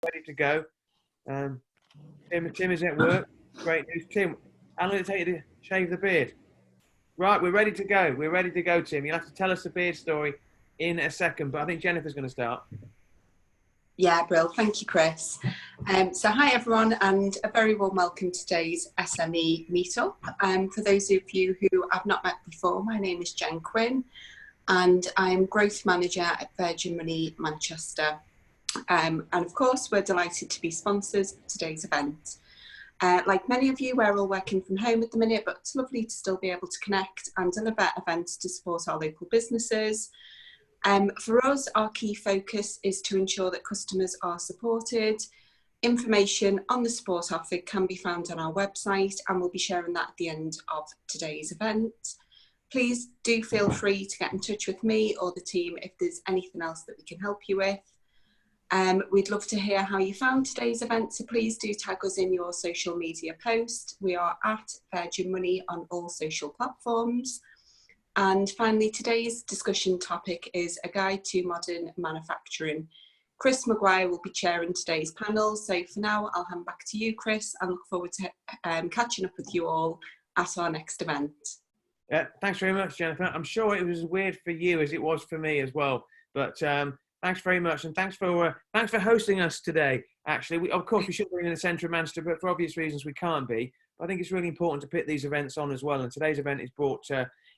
ready to go. Tim is at work. Great news. Tim, how long did it take you to shave the beard? Right, we're ready to go. We're ready to go, Tim. You'll have to tell us the beard story in a second, but I think Jennifer's going to start. Yeah, Brill. Thank you, Chris. So hi, everyone, and a very warm welcome to today's SME meetup. For those of you who I've not met before, my name is Jen Quinn, and I'm Growth Manager at Virgin Money Manchester. And of course, we're delighted to be sponsors of today's event. Like many of you, we're all working from home at the minute, but it's lovely to still be able to connect and deliver events to support our local businesses. For us, our key focus is to ensure that customers are supported. Information on the support offered can be found on our website, and we'll be sharing that at the end of today's event. Please do feel free to get in touch with me or the team if there's anything else that we can help you with. We'd love to hear how you found today's event, so please do tag us in your social media post. We are at Virgin Money on all social platforms. And finally, today's discussion topic is a guide to modern manufacturing. Chris Maguire will be chairing today's panel. So for now, I'll hand back to you, Chris, and look forward to catching up with you all at our next event. Yeah, thanks very much, Jennifer. I'm sure it was as weird for you as it was for me as well. But thanks very much, and thanks for hosting us today. Actually, of course, we should be in the centre of Manchester, but for obvious reasons, we can't be. But I think it's really important to put these events on as well. And today's event is brought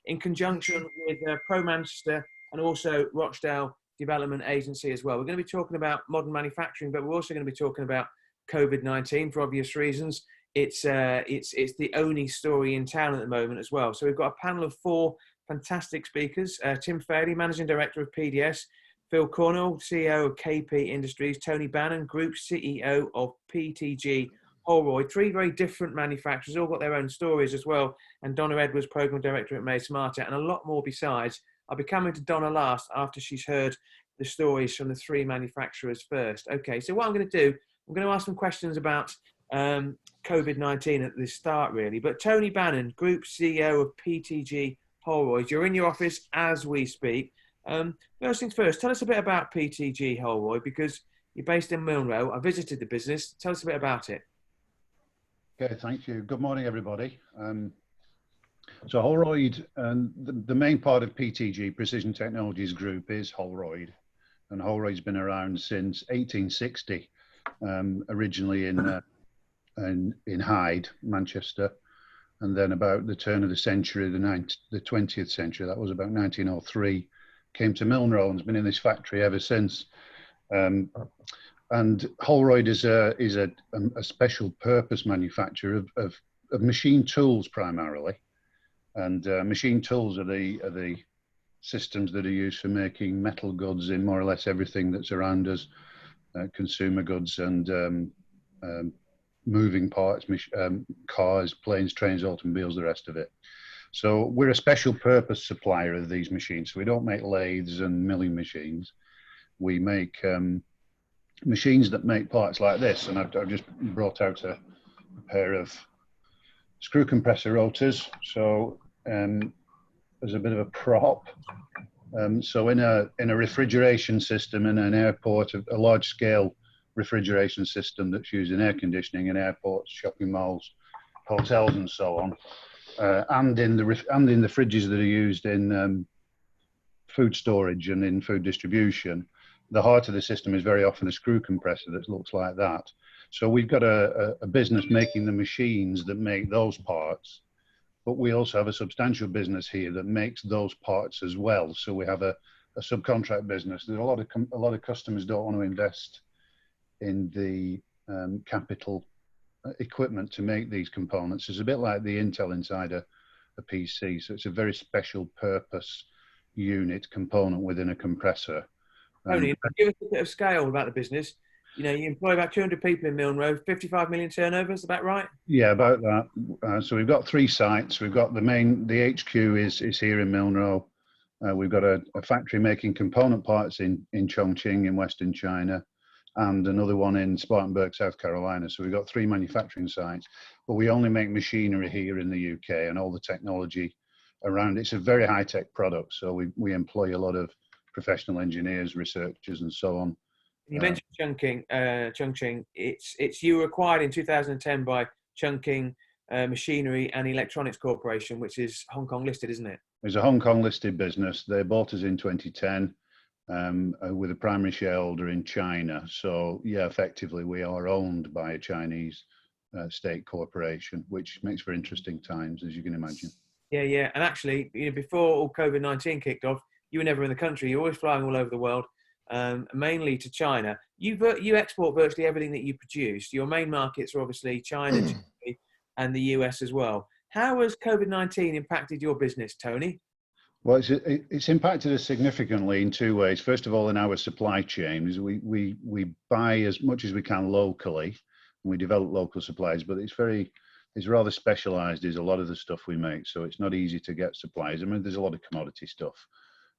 in conjunction with Pro Manchester and also Rochdale Development Agency as well. We're going to be talking about modern manufacturing, but we're also going to be talking about COVID-19 for obvious reasons. It's the only story in town at the moment as well. So we've got a panel of 4 fantastic speakers: Tim Fairley, Managing Director of PDS; Phil Cornell, CEO of KP Industries; Tony Bannan, Group CEO of PTG Holroyd. 3 very different manufacturers, all got their own stories as well. And Donna Edwards, Programme Director at Made Smarter, and a lot more besides. I'll be coming to Donna last after she's heard the stories from the 3 manufacturers first. Okay, so what I'm going to do, I'm going to ask some questions about COVID-19 at the start, really. But Tony Bannan, Group CEO of PTG Holroyd, you're in your office as we speak. First things first, tell us a bit about PTG Holroyd, because you're based in Milnrow. I visited the business. Tell us a bit about it. Okay, thank you. Good morning, everybody. So Holroyd, the main part of PTG, Precision Technologies Group, is Holroyd. And Holroyd's been around since 1860, originally in Hyde, Manchester. And then about the turn of the century, the 20th century, that was about 1903, came to Milnrow and has been in this factory ever since. And Holroyd is a special purpose manufacturer of machine tools primarily. And machine tools are the systems that are used for making metal goods in more or less everything that's around us, consumer goods and moving parts, cars, planes, trains, automobiles, the rest of it. So we're a special purpose supplier of these machines. So we don't make lathes and milling machines. We make machines that make parts like this. And I've just brought out a pair of screw compressor rotors. So there's a bit of a prop. So in a refrigeration system in an airport, a large scale refrigeration system that's used in air conditioning in airports, shopping malls, hotels, and so on, and in the fridges that are used in food storage and in food distribution. The heart of the system is very often a screw compressor that looks like that. So we've got a business making the machines that make those parts, but we also have a substantial business here that makes those parts as well. So we have a subcontract business. There's a lot of customers don't want to invest in the capital equipment to make these components. It's a bit like the Intel inside a PC. So it's a very special purpose unit component within a compressor. Tony, give us a bit of scale about the business. You know, you employ about 200 people in Milnrow, 55 million turnover, is that right? Yeah, about that. So we've got 3 sites. We've got the HQ is here in Milnrow. We've got a factory making component parts in Chongqing in Western China, and another one in Spartanburg, South Carolina. So we've got 3 manufacturing sites, but we only make machinery here in the UK and all the technology around. It's a very high-tech product, so we employ a lot of professional engineers, researchers, and so on You mentioned Chongqing. It's you were acquired in 2010 by Chongqing Machinery and Electronics Corporation, which is Hong Kong listed, isn't it? It's a Hong Kong listed business. They bought us in 2010 with a primary shareholder in China. So yeah, effectively we are owned by a Chinese state corporation, which makes for interesting times, as you can imagine. Yeah. And actually, before all COVID-19 kicked off, you were never in the country. You're always flying all over the world, mainly to China. You export virtually everything that you produce. Your main markets are obviously China, Germany, and the US as well. How has COVID-19 impacted your business, Tony? Well, it's impacted us significantly in two ways. First of all, in our supply chains, we buy as much as we can locally, and we develop local supplies, but it's rather specialized is a lot of the stuff we make. So it's not easy to get supplies. I mean, there's a lot of commodity stuff,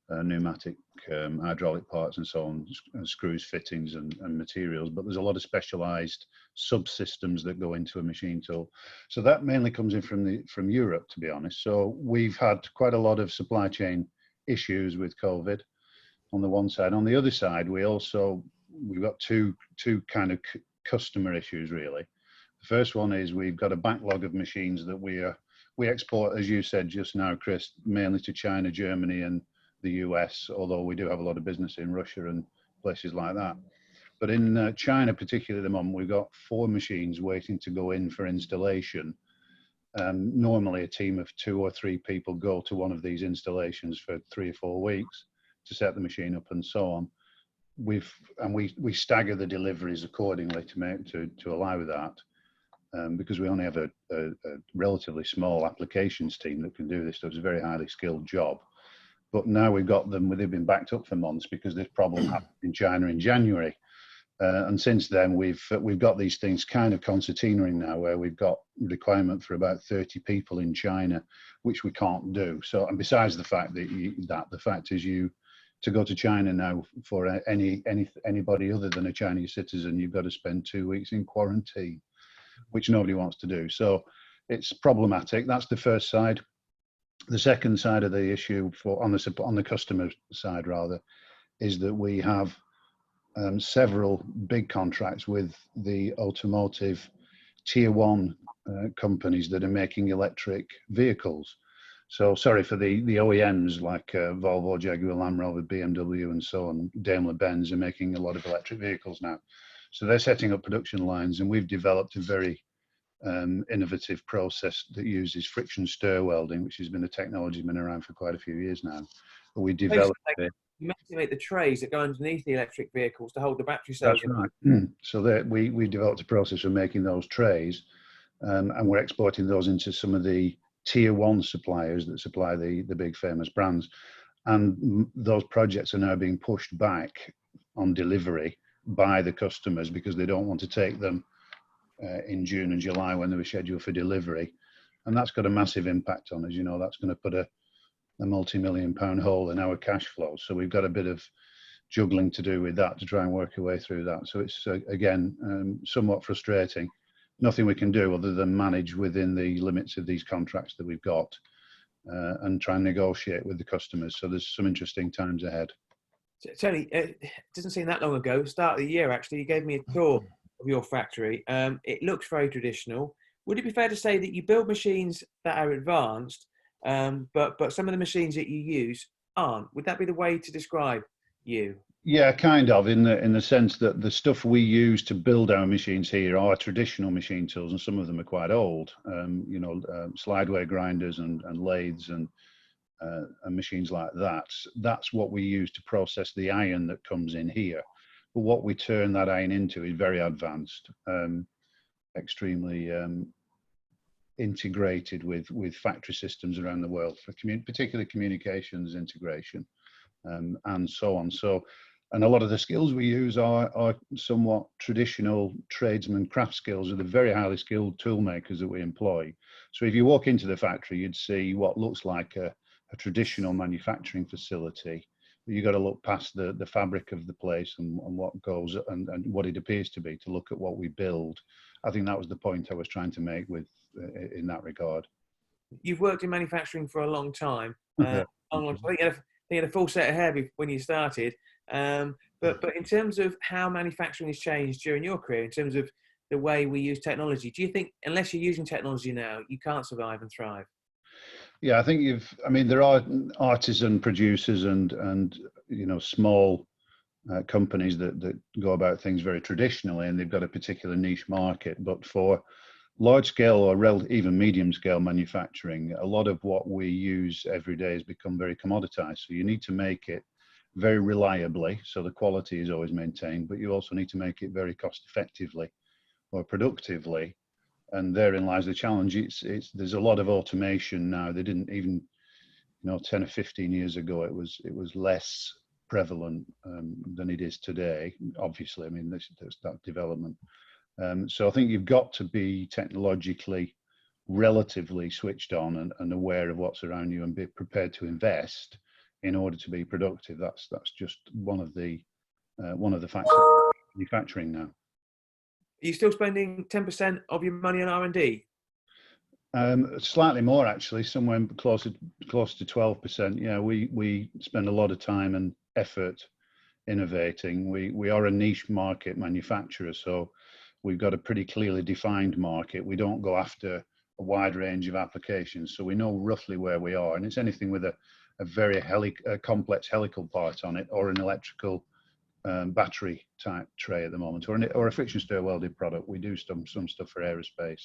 pneumatic, hydraulic parts and so on, and screws, fittings and materials, but there's a lot of specialized subsystems that go into a machine tool. So that mainly comes in from Europe, to be honest. So we've had quite a lot of supply chain issues with COVID on the one side. On the other side, we've got two kind of customer issues, really. The first one is we've got a backlog of machines that we export, as you said just now, Chris, mainly to China, Germany and the US, although we do have a lot of business in Russia and places like that. But in China, particularly at the moment, we've got 4 machines waiting to go in for installation. Normally a team of 2 or 3 people go to one of these installations for 3 or 4 weeks to set the machine up and so on. We stagger the deliveries accordingly to allow that, because we only have a relatively small applications team that can do this. So it's a very highly skilled job. But now we've got them, they've been backed up for months because this problem happened in China in January. And since then, we've got these things kind of concertinaing now, where we've got requirement for about 30 people in China, which we can't do. So, and besides the fact that the fact is to go to China now for anybody other than a Chinese citizen, you've got to spend 2 weeks in quarantine, which nobody wants to do. So it's problematic. That's the first side. The second side of the issue on the customer side rather is that we have several big contracts with the automotive tier 1 companies that are making electric vehicles. So sorry for the OEMs like Volvo, Jaguar, Land Rover, BMW and so on. Daimler-Benz are making a lot of electric vehicles now. So they're setting up production lines, and we've developed a very innovative process that uses friction stir welding, which has been a technology that's been around for quite a few years now. But we developed it. You make the trays that go underneath the electric vehicles to hold the battery cells. That's right. So that we developed a process for making those trays, and we're exporting those into some of the tier 1 suppliers that supply the big famous brands. And those projects are now being pushed back on delivery by the customers because they don't want to take them in June and July when they were scheduled for delivery. And that's got a massive impact on us. You know, that's going to put a multi-million-pound hole in our cash flow. So we've got a bit of juggling to do with that to try and work our way through that. So it's, again, somewhat frustrating. Nothing we can do other than manage within the limits of these contracts that we've got and try and negotiate with the customers. So there's some interesting times ahead. Tony, it doesn't seem that long ago, start of the year actually, you gave me a tour of your factory. It looks very traditional. Would it be fair to say that you build machines that are advanced, but some of the machines that you use aren't? Would that be the way to describe you? Yeah, kind of, in the sense that the stuff we use to build our machines here are traditional machine tools, and some of them are quite old. Slideway grinders and lathes and machines like that. That's what we use to process the iron that comes in here. But what we turn that iron into is very advanced, extremely integrated with factory systems around the world for particularly communications integration and so on. And a lot of the skills we use are somewhat traditional tradesman craft skills of the very highly skilled tool makers that we employ. So if you walk into the factory, you'd see what looks like a traditional manufacturing facility. You've got to look past the fabric of the place and what goes and what it appears to be to look at what we build. I think that was the point I was trying to make in that regard. You've worked in manufacturing for a long time. I think you had a full set of hair when you started. But in terms of how manufacturing has changed during your career, in terms of the way we use technology, do you think unless you're using technology now, you can't survive and thrive? Yeah, I think I mean, there are artisan producers and small companies that go about things very traditionally, and they've got a particular niche market. But for large scale or even medium scale manufacturing, a lot of what we use every day has become very commoditized. So you need to make it very reliably, so the quality is always maintained, but you also need to make it very cost effectively or productively. And therein lies the challenge. There's a lot of automation now. They didn't even, 10 or 15 years ago, it was less prevalent than it is today. Obviously, I mean, there's that development. So I think you've got to be technologically relatively switched on and aware of what's around you and be prepared to invest in order to be productive. That's just one of the factors of manufacturing now. Are you still spending 10% of your money on R&D? Slightly more, actually, somewhere close to 12%. Yeah, we spend a lot of time and effort innovating. We are a niche market manufacturer, so we've got a pretty clearly defined market. We don't go after a wide range of applications, so we know roughly where we are. And it's anything with a very complex helical part on it, or an electrical battery type tray at the moment, or a friction stir welded product. We do some stuff for aerospace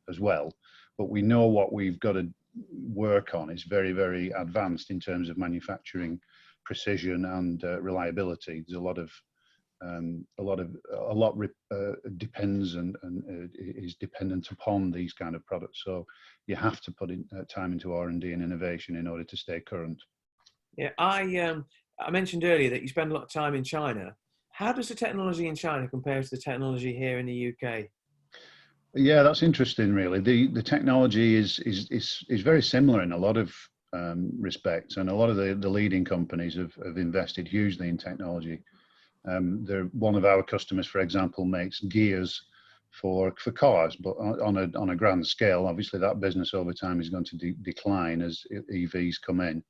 as well, but we know what we've got to work on is very, very advanced in terms of manufacturing precision and reliability. There's a lot depends and is dependent upon these kind of products. So you have to put in time into R&D and innovation in order to stay current. Yeah, I mentioned earlier that you spend a lot of time in China. How does the technology in China compare to the technology here in the UK? Yeah, that's interesting. Really, the technology is very similar in a lot of respects, and a lot of the leading companies have invested hugely in technology. They're one of our customers, for example, makes gears for cars, but on a grand scale. Obviously, that business over time is going to decline as EVs come in,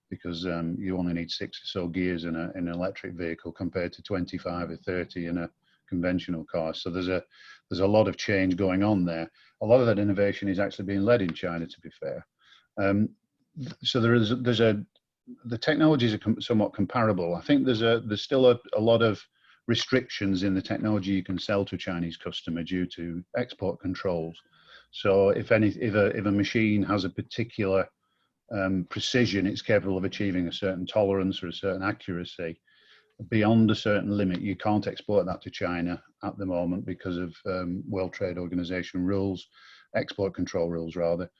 because you only need 6 or so gears in an electric vehicle compared to 25 or 30 in a conventional car. So there's a lot of change going on there. A lot of that innovation is actually being led in China, to be fair. So the technologies are somewhat comparable. I think there's still a lot of restrictions in the technology you can sell to a Chinese customer due to export controls. So if a machine has a particular precision, it's capable of achieving a certain tolerance or a certain accuracy. Beyond a certain limit, you can't export that to China at the moment because of World Trade Organization rules, export control rules rather.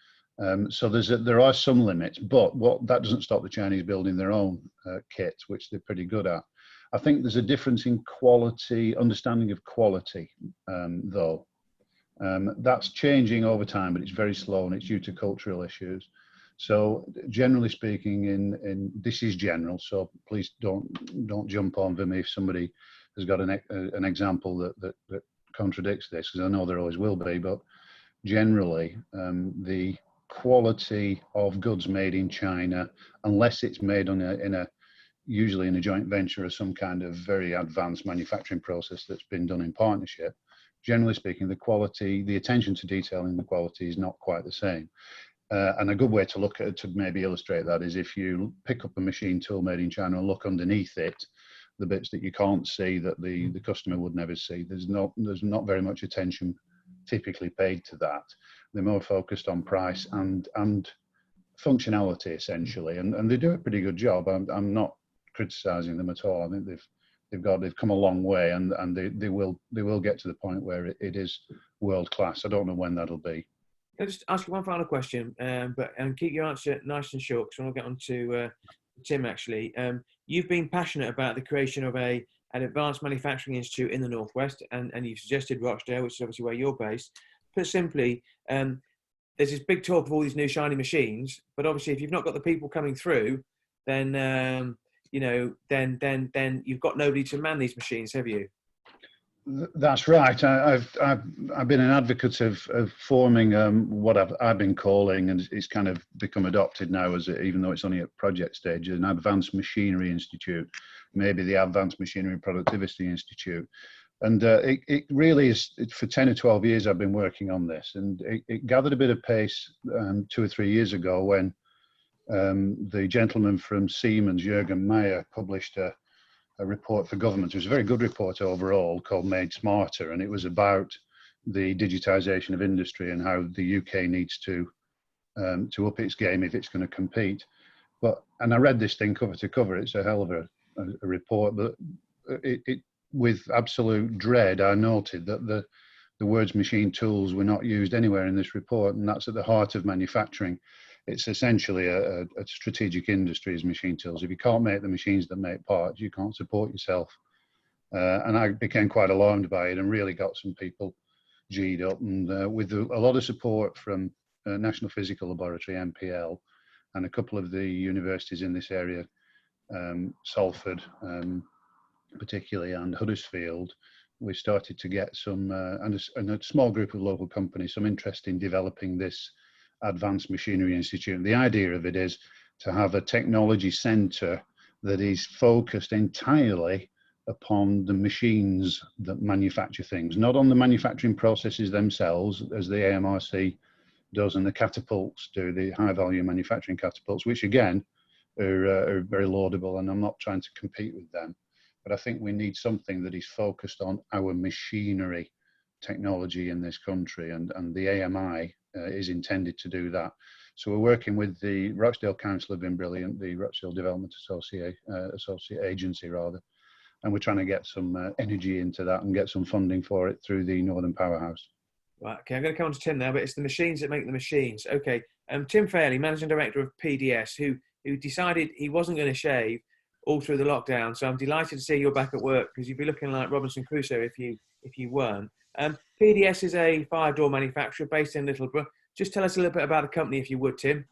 So there are some limits, but that doesn't stop the Chinese building their own kit, which they're pretty good at. I think there's a difference in quality, understanding of quality, though. That's changing over time, but it's very slow, and it's due to cultural issues. So generally speaking, in this is general, so please don't jump on me if somebody has got an example that contradicts this, because I know there always will be. But generally, the quality of goods made in China, unless it's made usually in a joint venture or some kind of very advanced manufacturing process that's been done in partnership, generally speaking, the quality, the attention to detail in the quality is not quite the same. And a good way to look at it, to maybe illustrate that, is if you pick up a machine tool made in China and look underneath it, the bits that you can't see, that the customer would never see, there's not very much attention typically paid to that. They're more focused on price and functionality, essentially, and they do a pretty good job. I'm not criticizing them at all. I think they've come a long way, and they will get to the point where it is world class. I don't know when that'll be. Can I just ask you one final question, and keep your answer nice and short, because we'll get on to Tim, actually. You've been passionate about the creation of an advanced manufacturing institute in the Northwest, and you've suggested Rochdale, which is obviously where you're based. Put simply, there's this big talk of all these new shiny machines, but obviously if you've not got the people coming through, then then you've got nobody to man these machines, have you? That's right. I've been an advocate of forming what I've been calling, and it's kind of become adopted now, even though it's only at project stage, an Advanced Machinery Institute, maybe the Advanced Machinery Productivity Institute. And it really is, for 10 or 12 years I've been working on this, and it gathered a bit of pace 2 or 3 years ago when the gentleman from Siemens, Jürgen Meyer, published a report for government. It was a very good report overall called Made Smarter, and it was about the digitisation of industry and how the UK needs to up its game if it's going to compete. And I read this thing cover to cover. It's a hell of a report, but with absolute dread, I noted that the words machine tools were not used anywhere in this report, and that's at the heart of manufacturing. It's essentially a strategic industry is machine tools. If you can't make the machines that make parts, you can't support yourself. And I became quite alarmed by it and really got some people G'd up. And with a lot of support from National Physical Laboratory, NPL, and a couple of the universities in this area, Salford particularly, and Huddersfield, we started to get some, and a small group of local companies, some interest in developing this Advanced Machinery Institute. The idea of it is to have a technology centre that is focused entirely upon the machines that manufacture things, not on the manufacturing processes themselves, as the AMRC does and the catapults do, the high value manufacturing catapults, which again are very laudable, and I'm not trying to compete with them. But I think we need something that is focused on our machinery technology in this country, and the AMI is intended to do that. So we're working with the Rochdale Council, have been brilliant, the Rochdale Development Agency rather, and we're trying to get some energy into that and get some funding for it through the Northern Powerhouse. Right, okay, I'm going to come on to Tim now, but it's the machines that make the machines. Okay, Tim Fairley, Managing Director of PDS, who decided he wasn't going to shave all through the lockdown. So I'm delighted to see you're back at work, because you'd be looking like Robinson Crusoe if you weren't. PDS is a fire door manufacturer based in Littleborough. Just tell us a little bit about the company, if you would, Tim.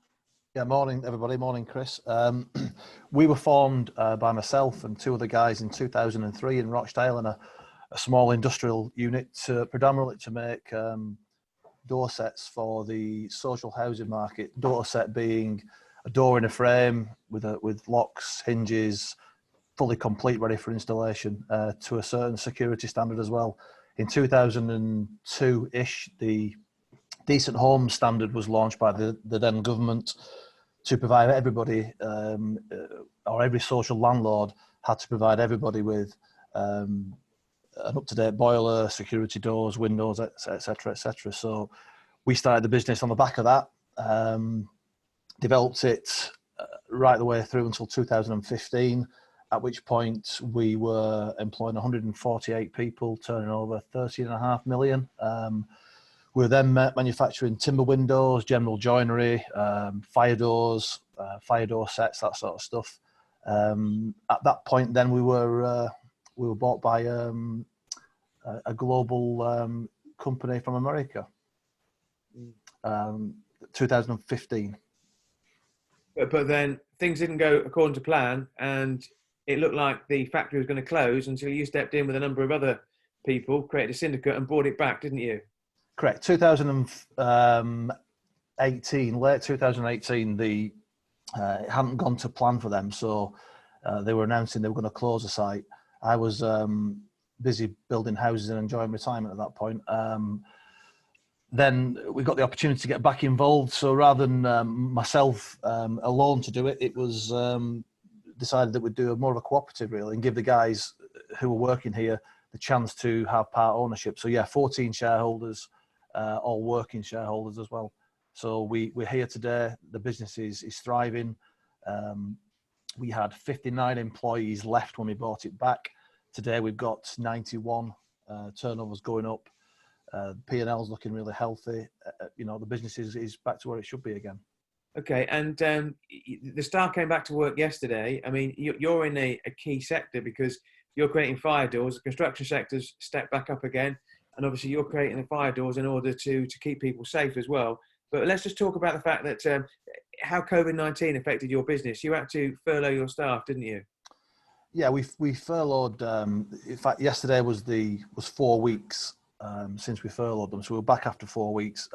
Yeah, morning everybody, morning Chris. We were formed by myself and two other guys in 2003 in Rochdale, in a small industrial unit predominantly to make door sets for the social housing market. Door set being a door in a frame with locks, hinges, fully complete, ready for installation to a certain security standard as well. In 2002-ish, the Decent Homes standard was launched by the then government to provide everybody, or every social landlord had to provide everybody with an up-to-date boiler, security doors, windows, etc., etc. So we started the business on the back of that, developed it right the way through until 2015, at which point we were employing 148 people, turning over 13.5 million. We were then manufacturing timber windows, general joinery, fire doors, fire door sets, that sort of stuff. At that point, then we were bought by a global company from America. 2015. But then things didn't go according to plan, and it looked like the factory was going to close until you stepped in with a number of other people, created a syndicate and brought it back, didn't you? Correct. 2018, late 2018, it hadn't gone to plan for them, so they were announcing they were going to close the site. I was busy building houses and enjoying retirement at that point. Then we got the opportunity to get back involved, so rather than myself alone to do it, it was decided that we'd do more of a cooperative really, and give the guys who were working here the chance to have part ownership. So yeah, 14 shareholders, all working shareholders as well. So we're here today. The business is thriving. We had 59 employees left when we bought it back. Today we've got 91. Turnover's going up. P&L's looking really healthy. The business is back to where it should be again. Okay, and the staff came back to work yesterday. I mean, you're in a key sector because you're creating fire doors. The construction sector's stepped back up again, and obviously you're creating the fire doors in order to keep people safe as well. But let's just talk about the fact that how COVID-19 affected your business. You had to furlough your staff, didn't you? Yeah, we furloughed. In fact, yesterday was 4 weeks since we furloughed them, so we're back after 4 weeks.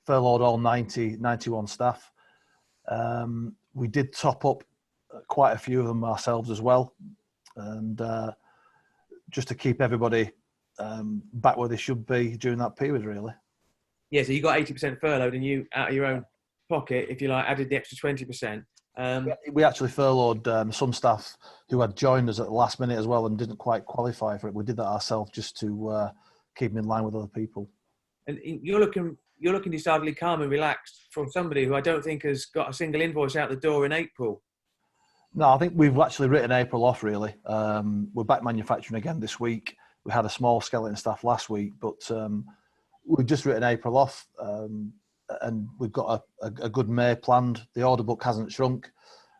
Furloughed all 91 staff. We did top up quite a few of them ourselves as well, and just to keep everybody back where they should be during that period, really. Yeah, so you got 80% furloughed, and you, out of your own pocket, if you like, added the extra 20%. We actually furloughed some staff who had joined us at the last minute as well and didn't quite qualify for it. We did that ourselves just to keep them in line with other people. And you're looking decidedly calm and relaxed from somebody who I don't think has got a single invoice out the door in April. No, I think we've actually written April off, really. We're back manufacturing again this week. We had a small skeleton staff last week, but we've just written April off, and we've got a good May planned. The order book hasn't shrunk.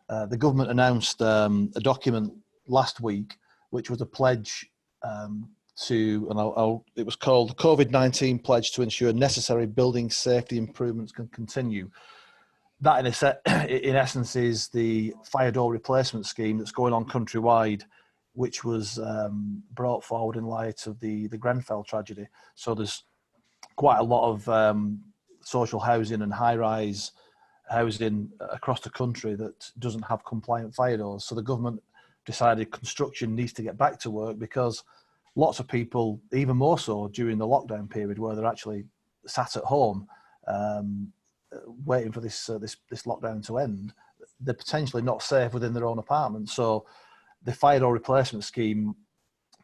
The government announced a document last week, which was a pledge it was called the COVID-19 Pledge to ensure necessary building safety improvements can continue. That, in essence, is the fire door replacement scheme that's going on countrywide, which was brought forward in light of the Grenfell tragedy. So there's quite a lot of social housing and high-rise housing across the country that doesn't have compliant fire doors. So the government decided construction needs to get back to work, because lots of people, even more so during the lockdown period, where they're actually sat at home waiting for this lockdown to end, they're potentially not safe within their own apartment. So the fire door replacement scheme,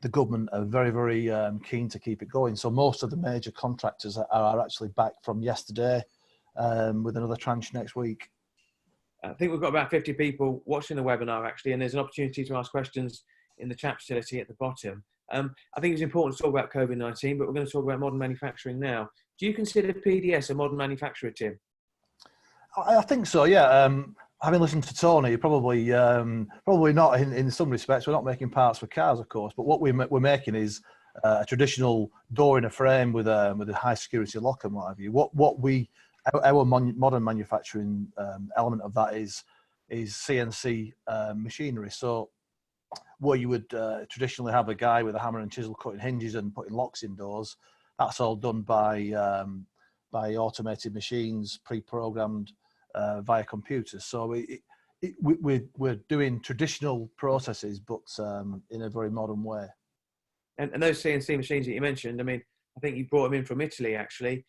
the government are very, very keen to keep it going. So most of the major contractors are actually back from yesterday, with another tranche next week. I think we've got about 50 people watching the webinar, actually, and there's an opportunity to ask questions in the chat facility at the bottom. I think it's important to talk about COVID-19, but we're going to talk about modern manufacturing now. Do you consider PDS a modern manufacturer, Tim? I think so, yeah. Having listened to Tony, probably not in some respects. We're not making parts for cars, of course, but what we're making is a traditional door in a frame with a high security lock and what have you. Our modern manufacturing element of that is CNC machinery. So where you would traditionally have a guy with a hammer and chisel cutting hinges and putting locks in doors, that's all done by automated machines, pre-programmed via computers. So we're doing traditional processes, but in a very modern way. And those CNC machines that you mentioned, I mean, I think you brought them in from Italy, actually.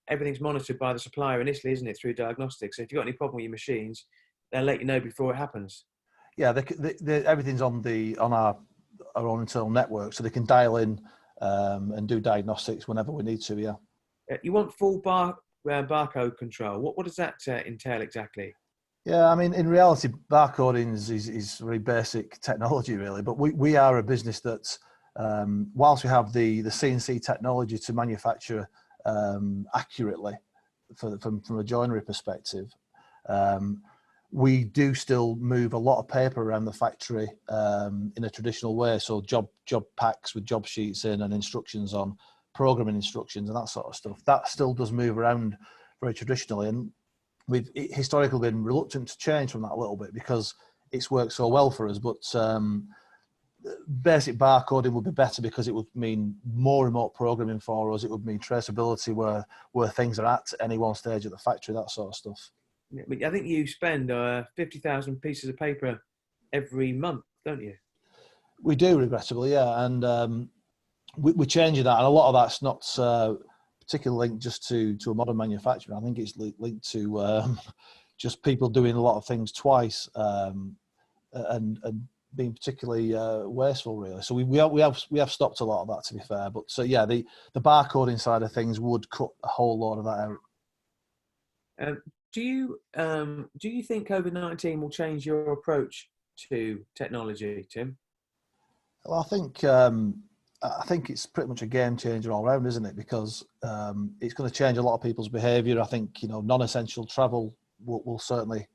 Everything's monitored by the supplier in Italy, isn't it, through diagnostics? So if you've got any problem with your machines, they'll let you know before it happens. Yeah, everything's on our own internal network, so they can dial in and do diagnostics whenever we need to. Yeah. You want full barcode control. What does that entail exactly? Yeah, I mean, in reality, barcoding is very basic technology, really. But we are a business that, whilst we have the CNC technology to manufacture accurately from a joinery perspective, we do still move a lot of paper around the factory in a traditional way. So job packs with job sheets in and instructions on, programming instructions and that sort of stuff. That still does move around very traditionally, and we've historically been reluctant to change from that a little bit because it's worked so well for us. But basic barcoding would be better because it would mean more remote programming for us. It would mean traceability where things are at any one stage of the factory, that sort of stuff. I think you spend 50,000 pieces of paper every month, don't you? We do, regrettably, yeah. And we're changing that. And a lot of that's not particularly linked just to a modern manufacturer. I think it's linked to just people doing a lot of things twice and being particularly wasteful, really. So we have stopped a lot of that, to be fair. But so yeah, the barcoding side of things would cut a whole lot of that out. Do you think COVID-19 will change your approach to technology, Tim? Well, I think it's pretty much a game changer all around, isn't it? Because it's going to change a lot of people's behaviour. I think non-essential travel will certainly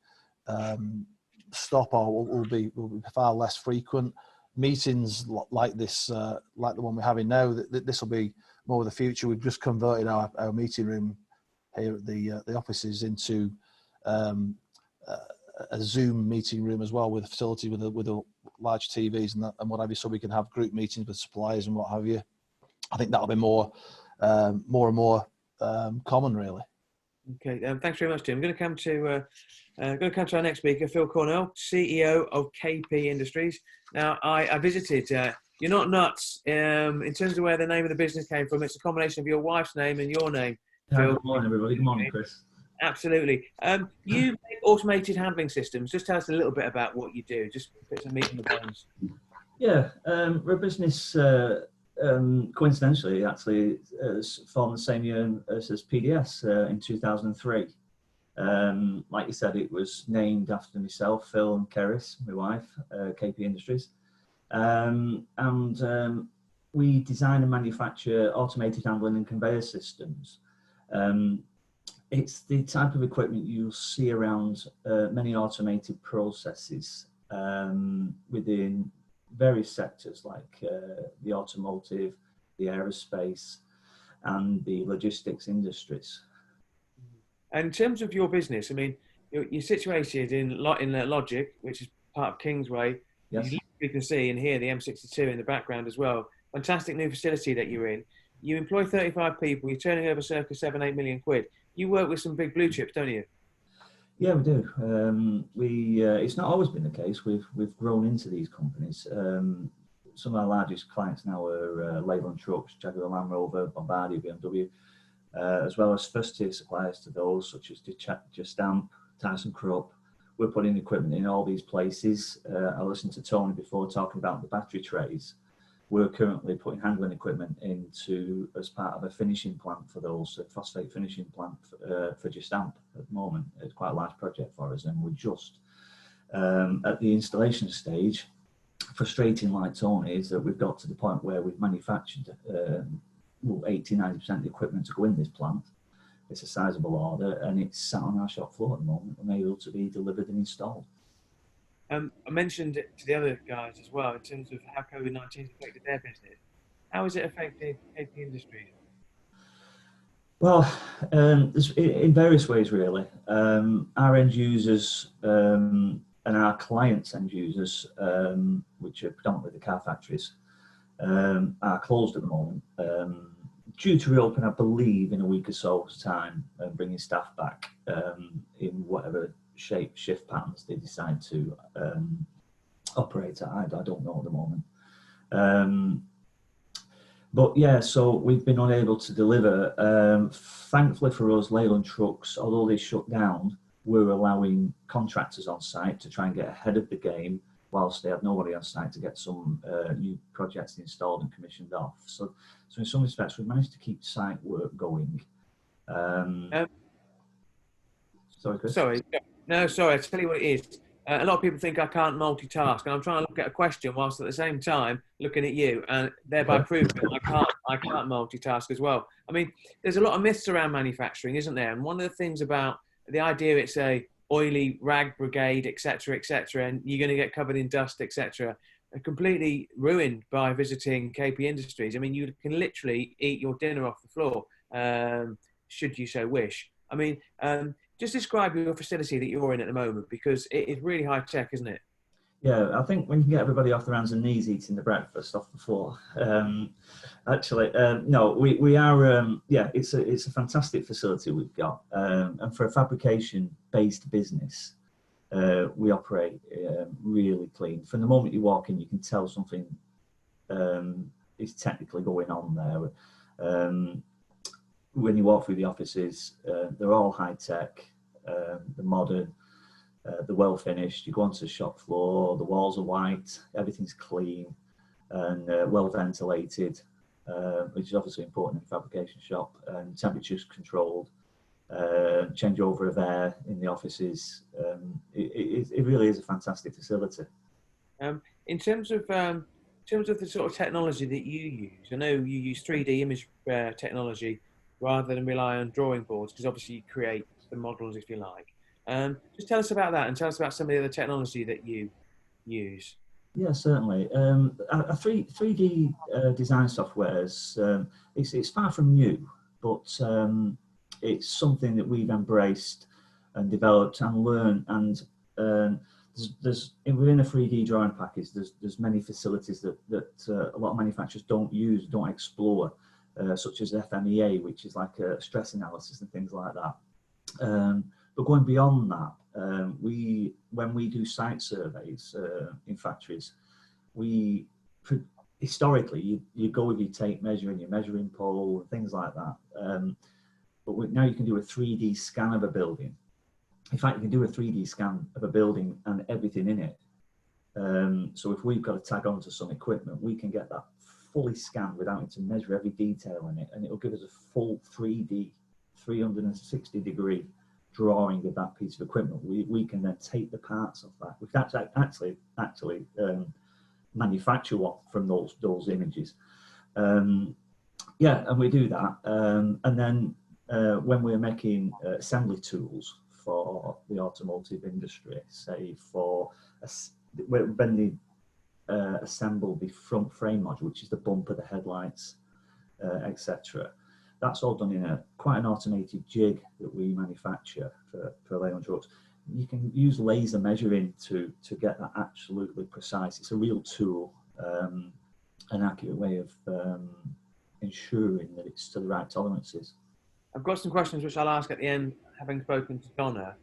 stop or will be far less frequent. Meetings like this, like the one we're having now, this will be more of the future. We've just converted our meeting room here at the offices into a Zoom meeting room as well, with a facility with a large TVs and what have you, so we can have group meetings with suppliers and what have you. I think that'll be more and more common, really. Okay, thanks very much, Tim. I'm going to come to our next speaker, Phil Cornell, CEO of KP Industries. Now, I visited. You're not nuts in terms of where the name of the business came from. It's a combination of your wife's name and your name. Phil. Good morning, everybody. Good morning, Chris. Absolutely. You make automated handling systems. Just tell us a little bit about what you do. Just put some meat in the bones. Yeah, we're a business. Coincidentally, actually, formed the same year as PDS in 2003. Like you said, it was named after myself, Phil and Keris, my wife, KP Industries. We design and manufacture automated handling and conveyor systems. It's the type of equipment you'll see around many automated processes within various sectors like the automotive, the aerospace, and the logistics industries. And in terms of your business, I mean, you're situated in Logic, which is part of Kingsway. Yes. You can see and hear the M62 in the background as well. Fantastic new facility that you're in. You employ 35 people. You're turning over circa 7-8 million quid. You work with some big blue chips, don't you? Yeah, we do. It's not always been the case. We've grown into these companies. Some of our largest clients now are Leyland Trucks, Jaguar Land Rover, Bombardier, BMW, as well as first-tier suppliers to those such as Gestamp, Tyson Krupp. We're putting equipment in all these places. I listened to Tony before talking about the battery trays. We're currently putting handling equipment into as part of a finishing plant for those, phosphate finishing plant for Gestamp at the moment. It's quite a large project for us, and we're just at the installation stage. Frustrating like Tony is that we've got to the point where we've manufactured 80-90% of the equipment to go in this plant. It's a sizable order, and it's sat on our shop floor at the moment and able to be delivered and installed. I mentioned it to the other guys as well in terms of how COVID-19 has affected their business. How has it affected KP Industries? Well, in various ways, really. Our end users and our clients' end users, which are predominantly the car factories, are closed at the moment. Due to reopen, I believe, in a week or so's time, bringing staff back in whatever shape, shift patterns they decide to operate at. I don't know at the moment. But yeah, so we've been unable to deliver. Thankfully for us, Leyland Trucks, although they shut down, we're allowing contractors on site to try and get ahead of the game whilst they have nobody on site to get some new projects installed and commissioned off. So in some respects, we've managed to keep site work going. Sorry, Chris? Sorry. No, sorry. I'll tell you what it is. A lot of people think I can't multitask, and I'm trying to look at a question whilst at the same time looking at you, and thereby proving I can't multitask as well. I mean, there's a lot of myths around manufacturing, isn't there? And one of the things about the idea it's a oily rag brigade, etc., and you're going to get covered in dust, etc., are completely ruined by visiting KP Industries. I mean, you can literally eat your dinner off the floor, should you so wish. I mean, just describe your facility that you're in at the moment, because it is really high tech, isn't it? Yeah, I think when you can get everybody off their hands and knees eating the breakfast off the floor. No, we are. Yeah, it's a fantastic facility we've got, and for a fabrication-based business, we operate really clean. From the moment you walk in, you can tell something is technically going on there. When you walk through the offices, they're all high tech, they're modern. They're well finished. You go onto the shop floor, the walls are white, everything's clean and well ventilated, which is obviously important in a fabrication shop, and temperatures controlled, changeover of air in the offices. It really is a fantastic facility. In terms of the sort of technology that you use, I know you use 3D image technology rather than rely on drawing boards, because obviously you create the models if you like. Just tell us about that, and tell us about some of the other technology that you use. Yeah, certainly. 3D design softwares, it's far from new, but it's something that we've embraced and developed and learned. And the within a 3D drawing package, there's many facilities that a lot of manufacturers don't explore, such as FMEA, which is like a stress analysis and things like that. But going beyond that, when we do site surveys in factories, historically you go with your tape measure and your measuring pole and things like that. But now you can do a 3D scan of a building. In fact, you can do a 3D scan of a building and everything in it. So if we've got to tag onto some equipment, we can get that fully scanned without having to measure every detail in it, and it'll give us a full 3D, 360-degree drawing of that piece of equipment. We can then take the parts of that. We can actually manufacture one from those images. Yeah, and we do that. And then when we're making assembly tools for the automotive industry, say when they assemble the front frame module, which is the bumper, the headlights, etc. That's all done in quite an automated jig that we manufacture for Leyland trucks. You can use laser measuring to get that absolutely precise. It's a real tool, an accurate way of ensuring that it's to the right tolerances. I've got some questions which I'll ask at the end, having spoken to Donna,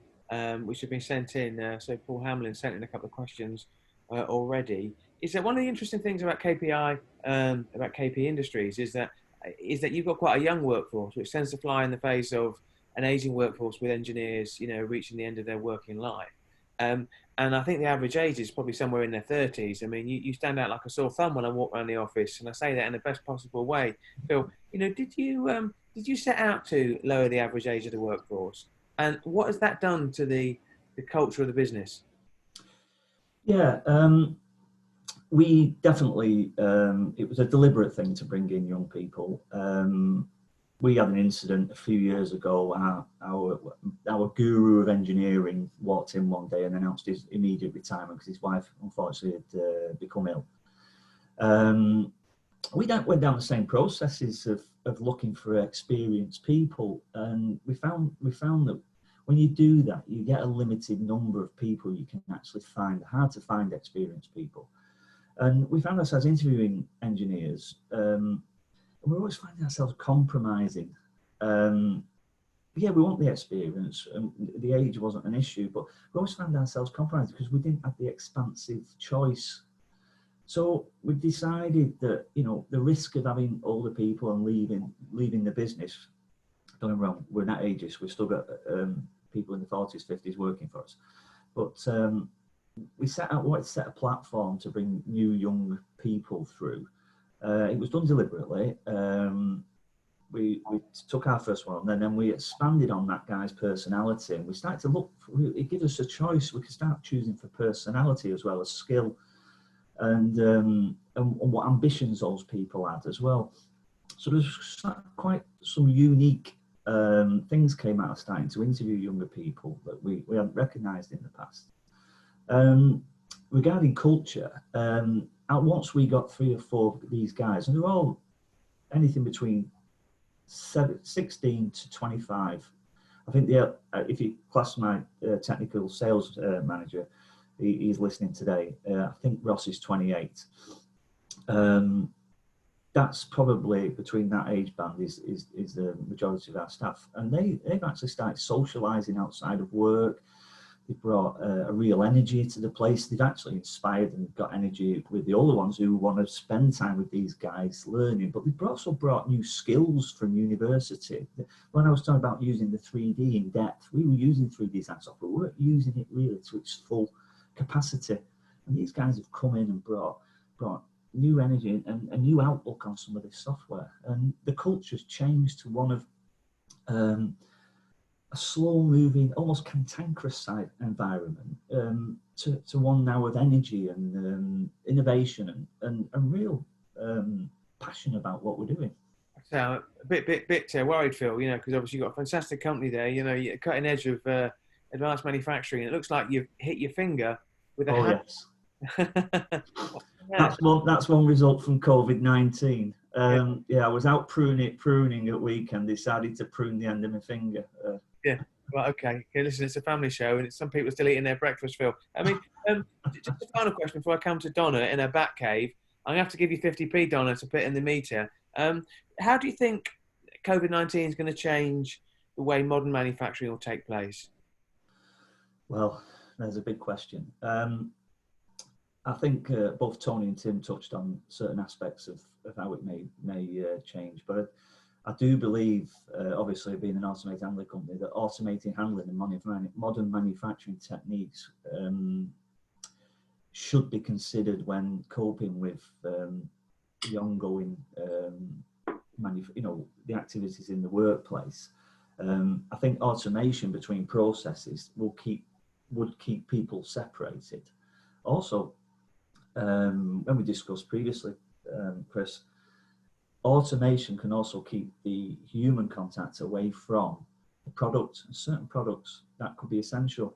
which have been sent in. So Paul Hamlin sent in a couple of questions already. Is that one of the interesting things about KPI, about KP Industries, is that you've got quite a young workforce, which tends to fly in the face of an aging workforce with engineers, reaching the end of their working life. And I think the average age is probably somewhere in their 30s. I mean, you stand out like a sore thumb when I walk around the office, and I say that in the best possible way. Phil, did you set out to lower the average age of the workforce? And what has that done to the culture of the business? Yeah, we definitely, it was a deliberate thing to bring in young people. We had an incident a few years ago. Our guru of engineering walked in one day and announced his immediate retirement because his wife unfortunately had become ill. We went down the same processes of looking for experienced people, and we found that when you do that, you get a limited number of people you can actually find. Hard to find experienced people. And we found ourselves interviewing engineers, and we're always finding ourselves compromising. Yeah, we want the experience, and the age wasn't an issue, but we always found ourselves compromising because we didn't have the expansive choice. So we decided that, the risk of having older people and leaving the business, don't get me wrong, we're not ageist, we've still got people in the 40s, 50s working for us. But we wanted to set a platform to bring new young people through. It was done deliberately. We took our first one, and then we expanded on that guy's personality, and we started to look. It gave us a choice. We could start choosing for personality as well as skill, and what ambitions those people had as well. So there's quite some unique things came out of starting to interview younger people that we hadn't recognised in the past. Regarding culture, once we got 3 or 4 of these guys, and they're all anything between 16 to 25. I think if you class my technical sales manager, he's listening today. I think Ross is 28. That's probably between that age band is the majority of our staff, and they've actually started socialising outside of work. They've brought a real energy to the place. They've actually inspired and got energy with the older ones who want to spend time with these guys learning. But they've also brought new skills from university. When I was talking about using the 3D in depth, we were using 3D design software. We weren't using it really to its full capacity. And these guys have come in and brought new energy and a new outlook on some of this software. And the culture's changed to one of a slow-moving, almost cantankerous side environment to one now of energy and innovation and real passion about what we're doing. So a bit worried, Phil, because obviously you've got a fantastic company there. You're cutting edge of advanced manufacturing. It looks like you've hit your finger with a hammer. Yes. That's one result from COVID-19. I was out pruning at weekend. Decided to prune the end of my finger. Yeah. Well, okay. Listen, it's a family show, and some people are still eating their breakfast, Phil. I mean, Just a final question before I come to Donna in her back cave. I'm going to have to give you 50p, Donna, to put in the meter. How do you think COVID-19 is going to change the way modern manufacturing will take place? Well, there's a big question. I think both Tony and Tim touched on certain aspects of how it may change, but I do believe, obviously being an automated handling company, that automating handling and modern manufacturing techniques should be considered when coping with the ongoing, the activities in the workplace. I think automation between processes would keep people separated. Also, when we discussed previously, Chris, automation can also keep the human contact away from the product. Certain products that could be essential.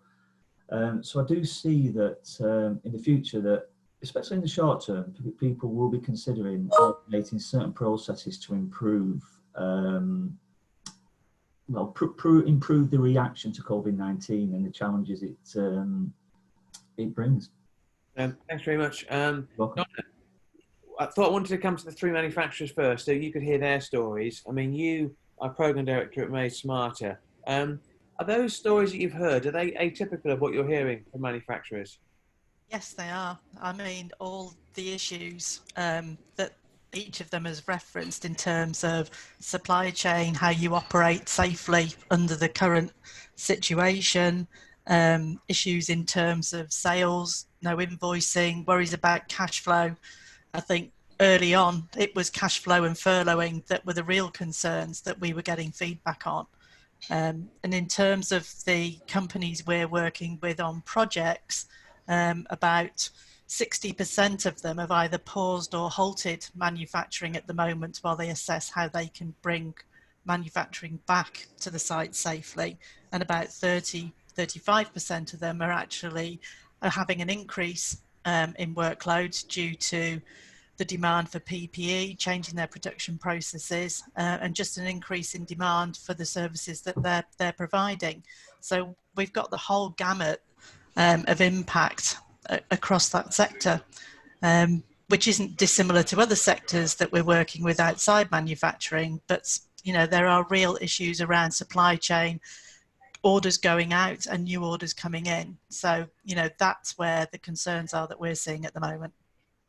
So I do see that in the future, that especially in the short term, people will be considering automating certain processes to improve, improve the reaction to COVID-19 and the challenges it brings. Thanks very much. Donna, I thought I wanted to come to the three manufacturers first, so you could hear their stories. I mean, you are program director at Made Smarter. Are those stories that you've heard, are they atypical of what you're hearing from manufacturers? Yes, they are. I mean, all the issues that each of them has referenced in terms of supply chain, how you operate safely under the current situation, issues in terms of sales, no invoicing, worries about cash flow. I think early on it was cash flow and furloughing that were the real concerns that we were getting feedback on. And in terms of the companies we're working with on projects, about 60% of them have either paused or halted manufacturing at the moment while they assess how they can bring manufacturing back to the site safely. And about 35% of them are actually having an increase in workload due to the demand for PPE, changing their production processes, and just an increase in demand for the services that they're providing. So we've got the whole gamut of impact across that sector, which isn't dissimilar to other sectors that we're working with outside manufacturing. But there are real issues around supply chain, orders going out and new orders coming in. So that's where the concerns are that we're seeing at the moment.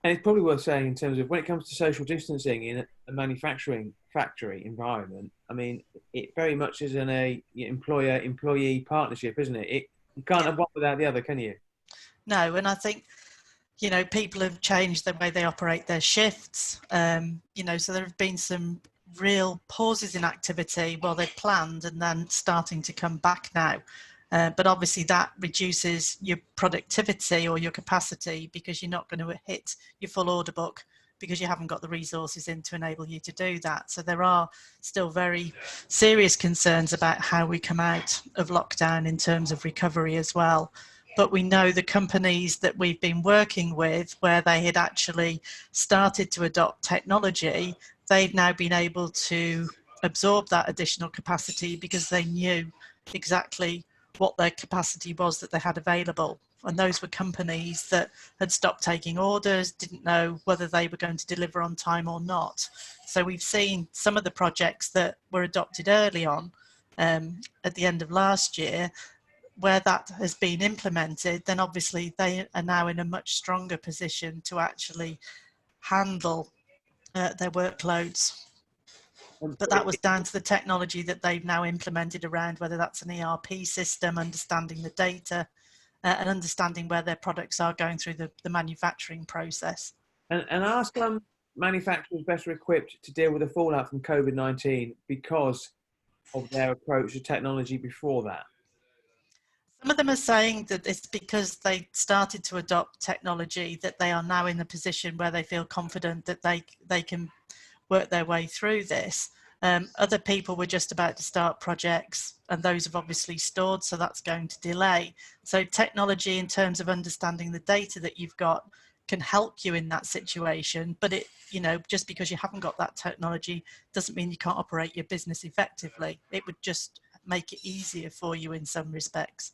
And it's probably worth saying in terms of when it comes to social distancing in a manufacturing factory environment, I mean, it very much is an employer-employee partnership, isn't it? You can't have one without the other, can you? No, and I think, people have changed the way they operate their shifts. So there have been some real pauses in activity while they've planned and then starting to come back now. But obviously that reduces your productivity or your capacity because you're not going to hit your full order book because you haven't got the resources in to enable you to do that. So there are still very serious concerns about how we come out of lockdown in terms of recovery as well. But we know the companies that we've been working with where they had actually started to adopt technology, they've now been able to absorb that additional capacity because they knew exactly what their capacity was that they had available. And those were companies that had stopped taking orders, didn't know whether they were going to deliver on time or not. So we've seen some of the projects that were adopted early on at the end of last year, where that has been implemented, then obviously they are now in a much stronger position to actually handle their workloads. But that was down to the technology that they've now implemented around, whether that's an ERP system, understanding the data, and understanding where their products are going through the manufacturing process. And are some manufacturers better equipped to deal with the fallout from COVID-19 because of their approach to technology before that? Some of them are saying that it's because they started to adopt technology that they are now in a position where they feel confident that they can work their way through this. Other people were just about to start projects and those have obviously stored, so that's going to delay. So technology in terms of understanding the data that you've got can help you in that situation, but just because you haven't got that technology doesn't mean you can't operate your business effectively. It would just make it easier for you in some respects.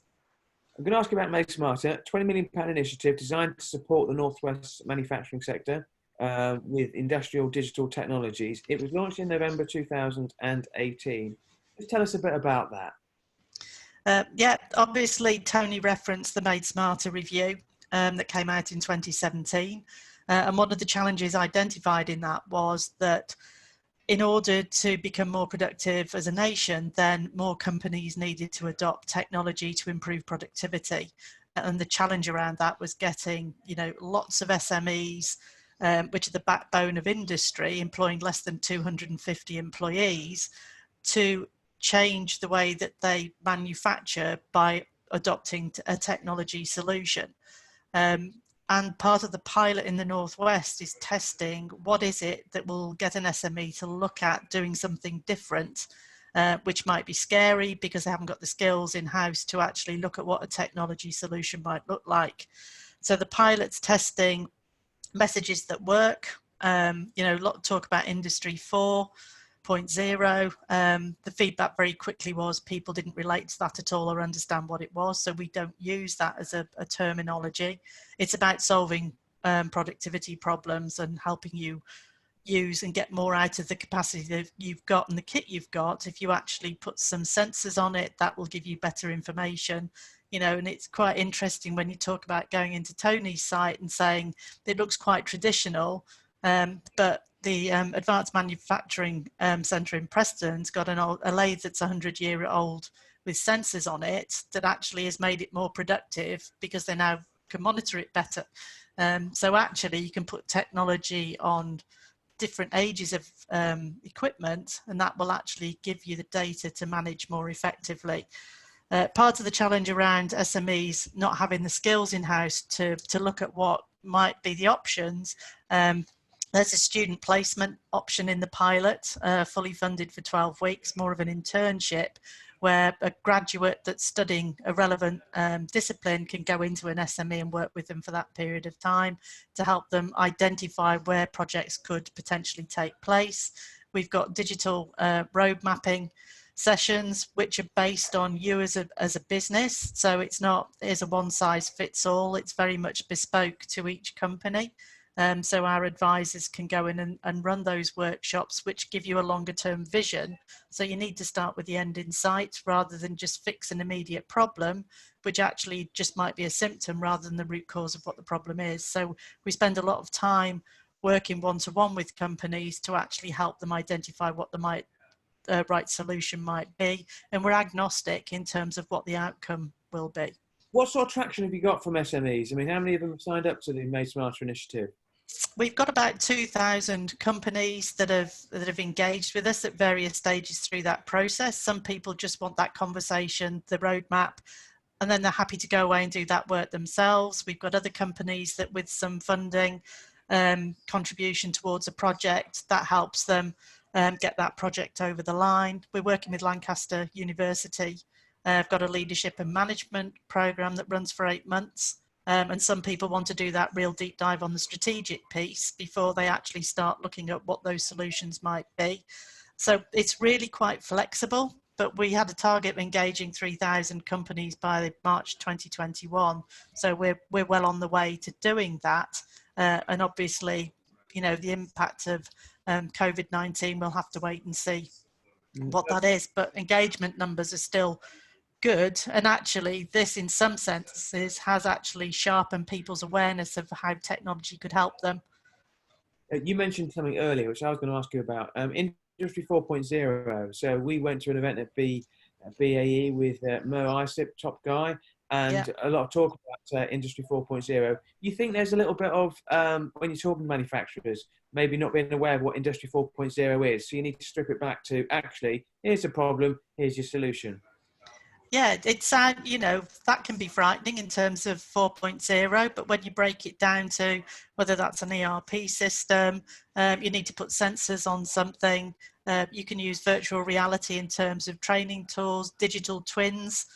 I'm going to ask you about Make Smarter, £20 million initiative designed to support the Northwest manufacturing sector with industrial digital technologies. It was launched in November 2018. Just tell us a bit about that. Yeah, obviously Tony referenced the Made Smarter review that came out in 2017. And one of the challenges identified in that was that in order to become more productive as a nation, then more companies needed to adopt technology to improve productivity. And the challenge around that was getting, lots of SMEs, which are the backbone of industry, employing less than 250 employees, to change the way that they manufacture by adopting a technology solution. And part of the pilot in the Northwest is testing what is it that will get an SME to look at doing something different, which might be scary because they haven't got the skills in-house to actually look at what a technology solution might look like. So the pilot's testing messages that work, a lot of talk about Industry 4.0. The feedback very quickly was people didn't relate to that at all or understand what it was, so we don't use that as a terminology. It's about solving productivity problems and helping you use and get more out of the capacity that you've got and the kit you've got. If you actually put some sensors on it, that will give you better information. And it's quite interesting when you talk about going into Tony's site and saying it looks quite traditional, but the Advanced Manufacturing Centre in Preston's got a lathe that's 100-year-old with sensors on it that actually has made it more productive because they now can monitor it better. So actually you can put technology on different ages of equipment, and that will actually give you the data to manage more effectively. Part of the challenge around SMEs not having the skills in-house to look at what might be the options, there's a student placement option in the pilot, fully funded for 12 weeks, more of an internship, where a graduate that's studying a relevant discipline can go into an SME and work with them for that period of time to help them identify where projects could potentially take place. We've got digital road mapping sessions, which are based on you as a business. So it's not, here's a one size fits all, it's very much bespoke to each company. So our advisors can go in and run those workshops, which give you a longer term vision. So you need to start with the end in sight rather than just fix an immediate problem, which actually just might be a symptom rather than the root cause of what the problem is. So we spend a lot of time working one-to-one with companies to actually help them identify what the right solution might be. And we're agnostic in terms of what the outcome will be. What sort of traction have you got from SMEs? I mean, how many of them have signed up to the Made Smarter initiative? We've got about 2,000 companies that have engaged with us at various stages through that process. Some people just want that conversation, the roadmap, and then they're happy to go away and do that work themselves. We've got other companies that with some funding, contribution towards a project, that helps them get that project over the line. We're working with Lancaster University. I've got a leadership and management program that runs for 8 months. And some people want to do that real deep dive on the strategic piece before they actually start looking at what those solutions might be. So it's really quite flexible, but we had a target of engaging 3,000 companies by March 2021. So we're well on the way to doing that. And obviously, the impact of COVID-19, we'll have to wait and see what that is. But engagement numbers are still good, and actually this in some senses has actually sharpened people's awareness of how technology could help them. You mentioned something earlier which I was going to ask you about, Industry 4.0. So we went to an event at BAE with Mo Isip, top guy, and a lot of talk about Industry 4.0. You think there's a little bit of, when you're talking to manufacturers, maybe not being aware of what Industry 4.0 is, so you need to strip it back to, actually, here's a problem, here's your solution. Yeah, it's that can be frightening in terms of 4.0, but when you break it down to whether that's an ERP system, you need to put sensors on something, you can use virtual reality in terms of training tools, digital twins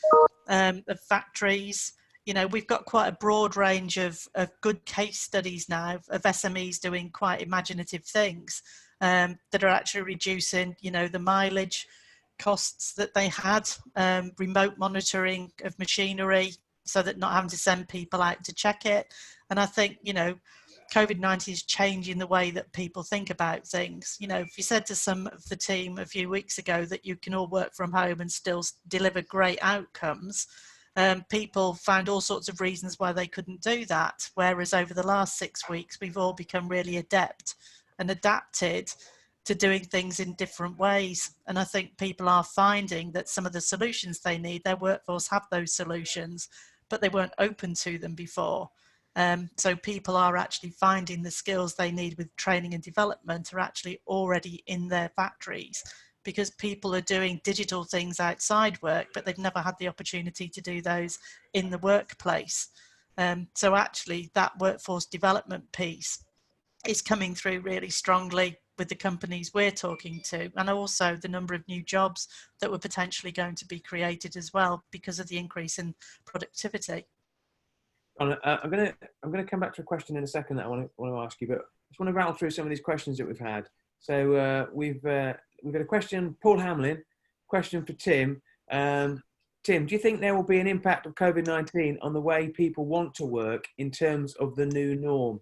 of factories. We've got quite a broad range of good case studies now of SMEs doing quite imaginative things that are actually reducing, the mileage costs that they had, remote monitoring of machinery, so that not having to send people out to check it. And I think, you know, COVID-19 is changing the way that people think about things. You know, if you said to some of the team a few weeks ago that you can all work from home and still deliver great outcomes, people found all sorts of reasons why they couldn't do that. Whereas over the last 6 weeks, we've all become really adept and adapted to doing things in different ways. And I think people are finding that some of the solutions they need, their workforce have those solutions, but they weren't open to them before. So people are actually finding the skills they need with training and development are actually already in their factories, because people are doing digital things outside work, but they've never had the opportunity to do those in the workplace. So actually that workforce development piece is coming through really strongly with the companies we're talking to, and also the number of new jobs that were potentially going to be created as well because of the increase in productivity. I'm going to come back to a question in a second that I want to ask you, but I just want to rattle through some of these questions that we've had. So we've got a question, Paul Hamlin, question for Tim. Tim, do you think there will be an impact of COVID-19 on the way people want to work in terms of the new norm?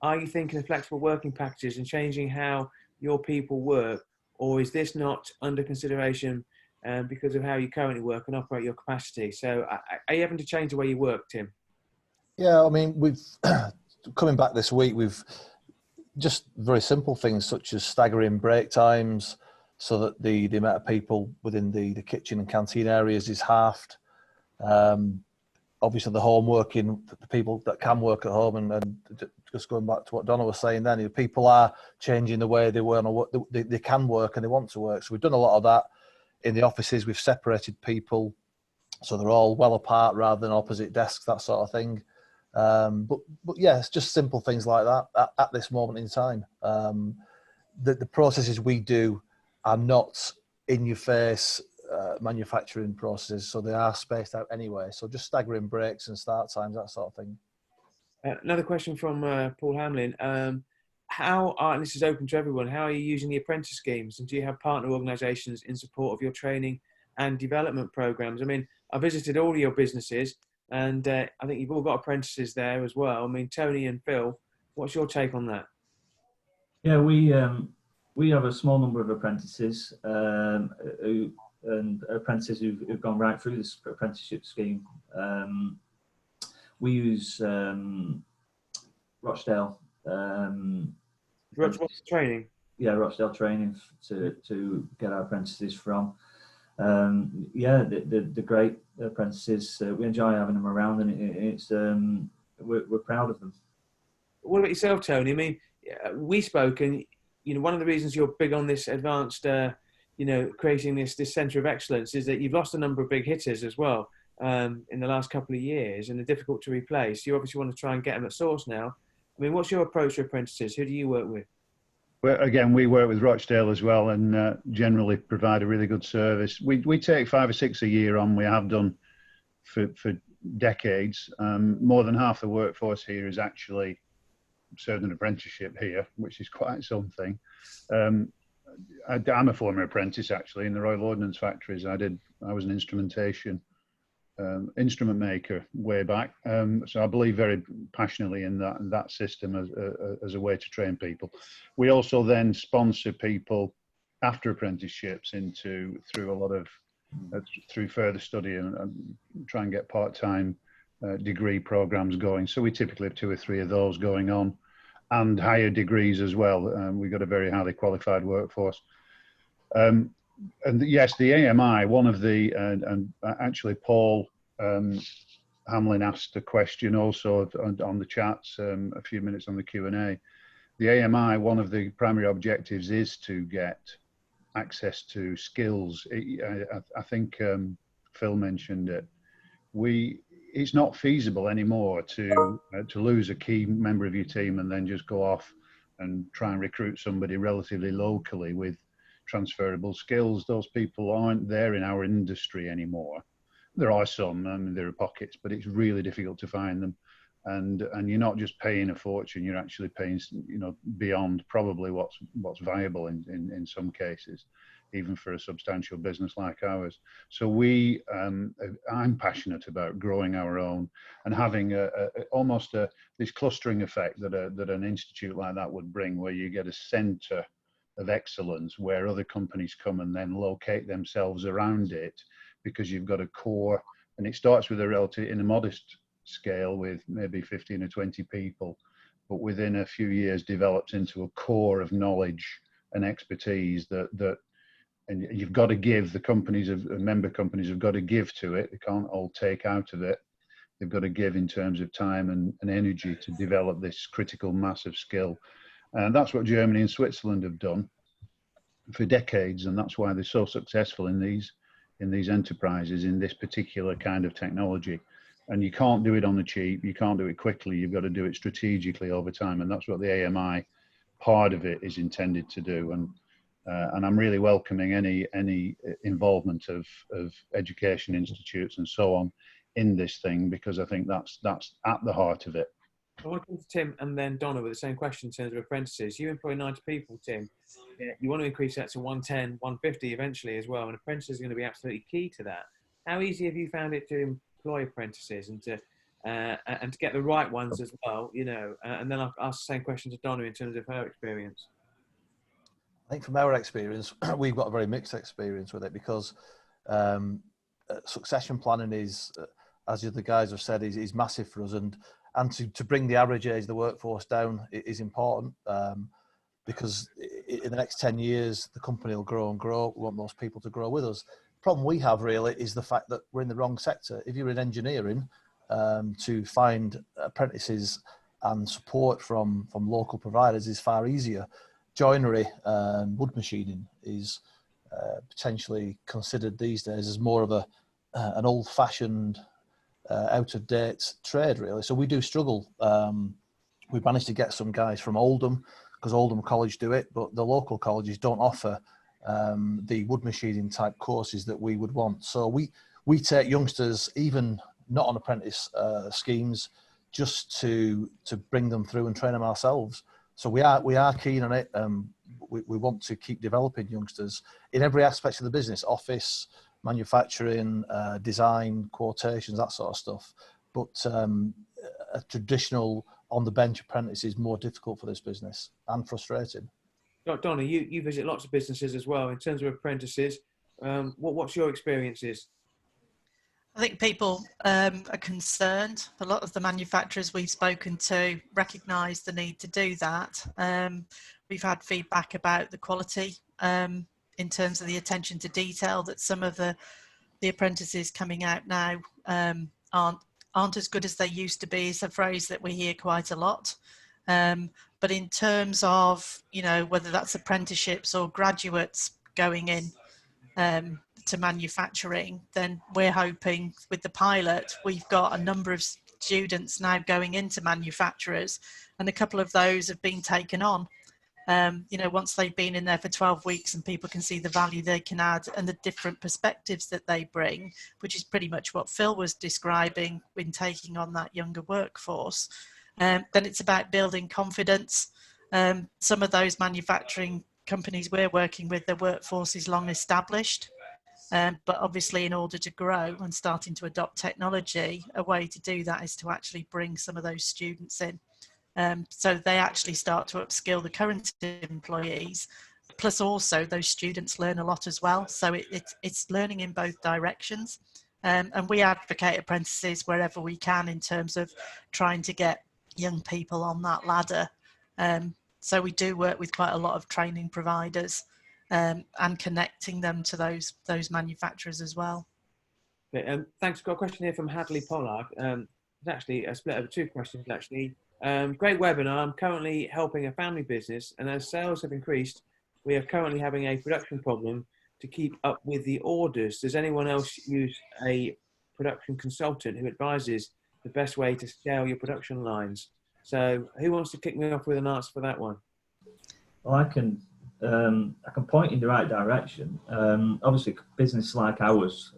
Are you thinking of flexible working packages and changing how your people work, or is this not under consideration because of how you currently work and operate your capacity? So are you having to change the way you work, Tim? Yeah, I mean, we've coming back this week, we've just very simple things such as staggering break times so that the amount of people within the kitchen and canteen areas is halved. Obviously, the home working, the people that can work at home, and just going back to what Donna was saying then, people are changing the way they work, they can work and they want to work. So we've done a lot of that in the offices. We've separated people so they're all well apart rather than opposite desks, that sort of thing. But yeah, it's just simple things like that at this moment in time. The processes we do are not in your face manufacturing processes, so they are spaced out anyway. So just staggering breaks and start times, that sort of thing. Another question from Paul Hamlin. And this is open to everyone, how are you using the apprentice schemes, and do you have partner organisations in support of your training and development programs? I mean, I visited all of your businesses, and I think you've all got apprentices there as well. I mean, Tony and Phil, what's your take on that? Yeah, we have a small number of apprentices who've gone right through this apprenticeship scheme. We use Rochdale. Rochdale training? Yeah, Rochdale training to get our apprentices from. Yeah, the great apprentices. We enjoy having them around, and we're proud of them. What about yourself, Tony? I mean, we spoke, and one of the reasons you're big on this advanced, creating this centre of excellence is that you've lost a number of big hitters as well in the last couple of years, and they're difficult to replace. You obviously want to try and get them at source now. I mean, what's your approach to apprentices? Who do you work with? Well, again, we work with Rochdale as well, and generally provide a really good service. We take 5 or 6 a year on. We have done for decades. More than half the workforce here is actually served an apprenticeship here, which is quite something. I'm a former apprentice actually in the Royal Ordnance Factories. I was an instrument maker way back. So I believe very passionately in that system as a way to train people. We also then sponsor people after apprenticeships through further study and try and get part-time degree programs going. So we typically have 2 or 3 of those going on, and higher degrees as well. We've got a very highly qualified workforce. And yes, the AMI, one of the, and actually Paul Hamlin asked a question also on the chats a few minutes on the Q&A. The AMI, one of the primary objectives is to get access to skills. I think Phil mentioned it. It's not feasible anymore to lose a key member of your team and then just go off and try and recruit somebody relatively locally with transferable skills. Those people aren't there in our industry anymore. There are some, there are pockets, but it's really difficult to find them. And you're not just paying a fortune, you're actually paying, beyond probably what's viable in some cases. even for a substantial business like ours. So I'm passionate about growing our own and having this clustering effect that an institute like that would bring, where you get a centre of excellence where other companies come and then locate themselves around it, because you've got a core, and it starts with in a modest scale with maybe 15 or 20 people, but within a few years develops into a core of knowledge and expertise and you've got to give. Member companies have got to give to it. They can't all take out of it. They've got to give in terms of time and energy to develop this critical mass of skill. And that's what Germany and Switzerland have done for decades, and that's why they're so successful in these enterprises, in this particular kind of technology. And you can't do it on the cheap, you can't do it quickly, you've got to do it strategically over time, and that's what the AMI part of it is intended to do. And I'm really welcoming any involvement of education institutes and so on in this thing, because I think that's at the heart of it. I want to come to Tim and then Donna with the same question in terms of apprentices. You employ 90 people, Tim. Yeah, you want to increase that to 110, 150 eventually as well, and apprentices are going to be absolutely key to that. How easy have you found it to employ apprentices and to get the right ones as well, and then I'll ask the same question to Donna in terms of her experience. I think from our experience, we've got a very mixed experience with it, because succession planning is, as the guys have said, is massive for us, and to bring the average age of the workforce down is important, because in the next 10 years, the company will grow and grow. We want those people to grow with us. The problem we have really is the fact that we're in the wrong sector. If you're in engineering, to find apprentices and support from local providers is far easier. Joinery and wood machining is potentially considered these days as more of an old-fashioned, out-of-date trade, really. So we do struggle. We managed to get some guys from Oldham, because Oldham College do it, but the local colleges don't offer the wood machining type courses that we would want. So we take youngsters, even not on apprentice schemes, just to bring them through and train them ourselves. So we are keen on it. We want to keep developing youngsters in every aspect of the business: office, manufacturing, design, quotations, that sort of stuff. But a traditional on-the-bench apprentice is more difficult for this business and frustrating. Donna, you visit lots of businesses as well. In terms of apprentices, what's your experiences? I think people are concerned. A lot of the manufacturers we've spoken to recognise the need to do that. We've had feedback about the quality in terms of the attention to detail, that some of the apprentices coming out now aren't as good as they used to be. It's a phrase that we hear quite a lot. But in terms of, whether that's apprenticeships or graduates going in to manufacturing, then we're hoping with the pilot, we've got a number of students now going into manufacturers, and a couple of those have been taken on. Once they've been in there for 12 weeks and people can see the value they can add and the different perspectives that they bring, which is pretty much what Phil was describing when taking on that younger workforce, then it's about building confidence. Some of those manufacturing companies we're working with, their workforce is long established. But obviously, in order to grow and starting to adopt technology, a way to do that is to actually bring some of those students in. So they actually start to upskill the current employees, plus also those students learn a lot as well. So it's learning in both directions. And we advocate apprentices wherever we can in terms of trying to get young people on that ladder. So we do work with quite a lot of training providers and connecting them to those manufacturers as well. Thanks. Got a question here from Hadley Pollard. It's actually a split over two questions, actually. Great webinar. I'm currently helping a family business, and as sales have increased, we are currently having a production problem to keep up with the orders. Does anyone else use a production consultant who advises the best way to scale your production lines? So who wants to kick me off with an answer for that one? Well, I can point in the right direction. Obviously, business like ours,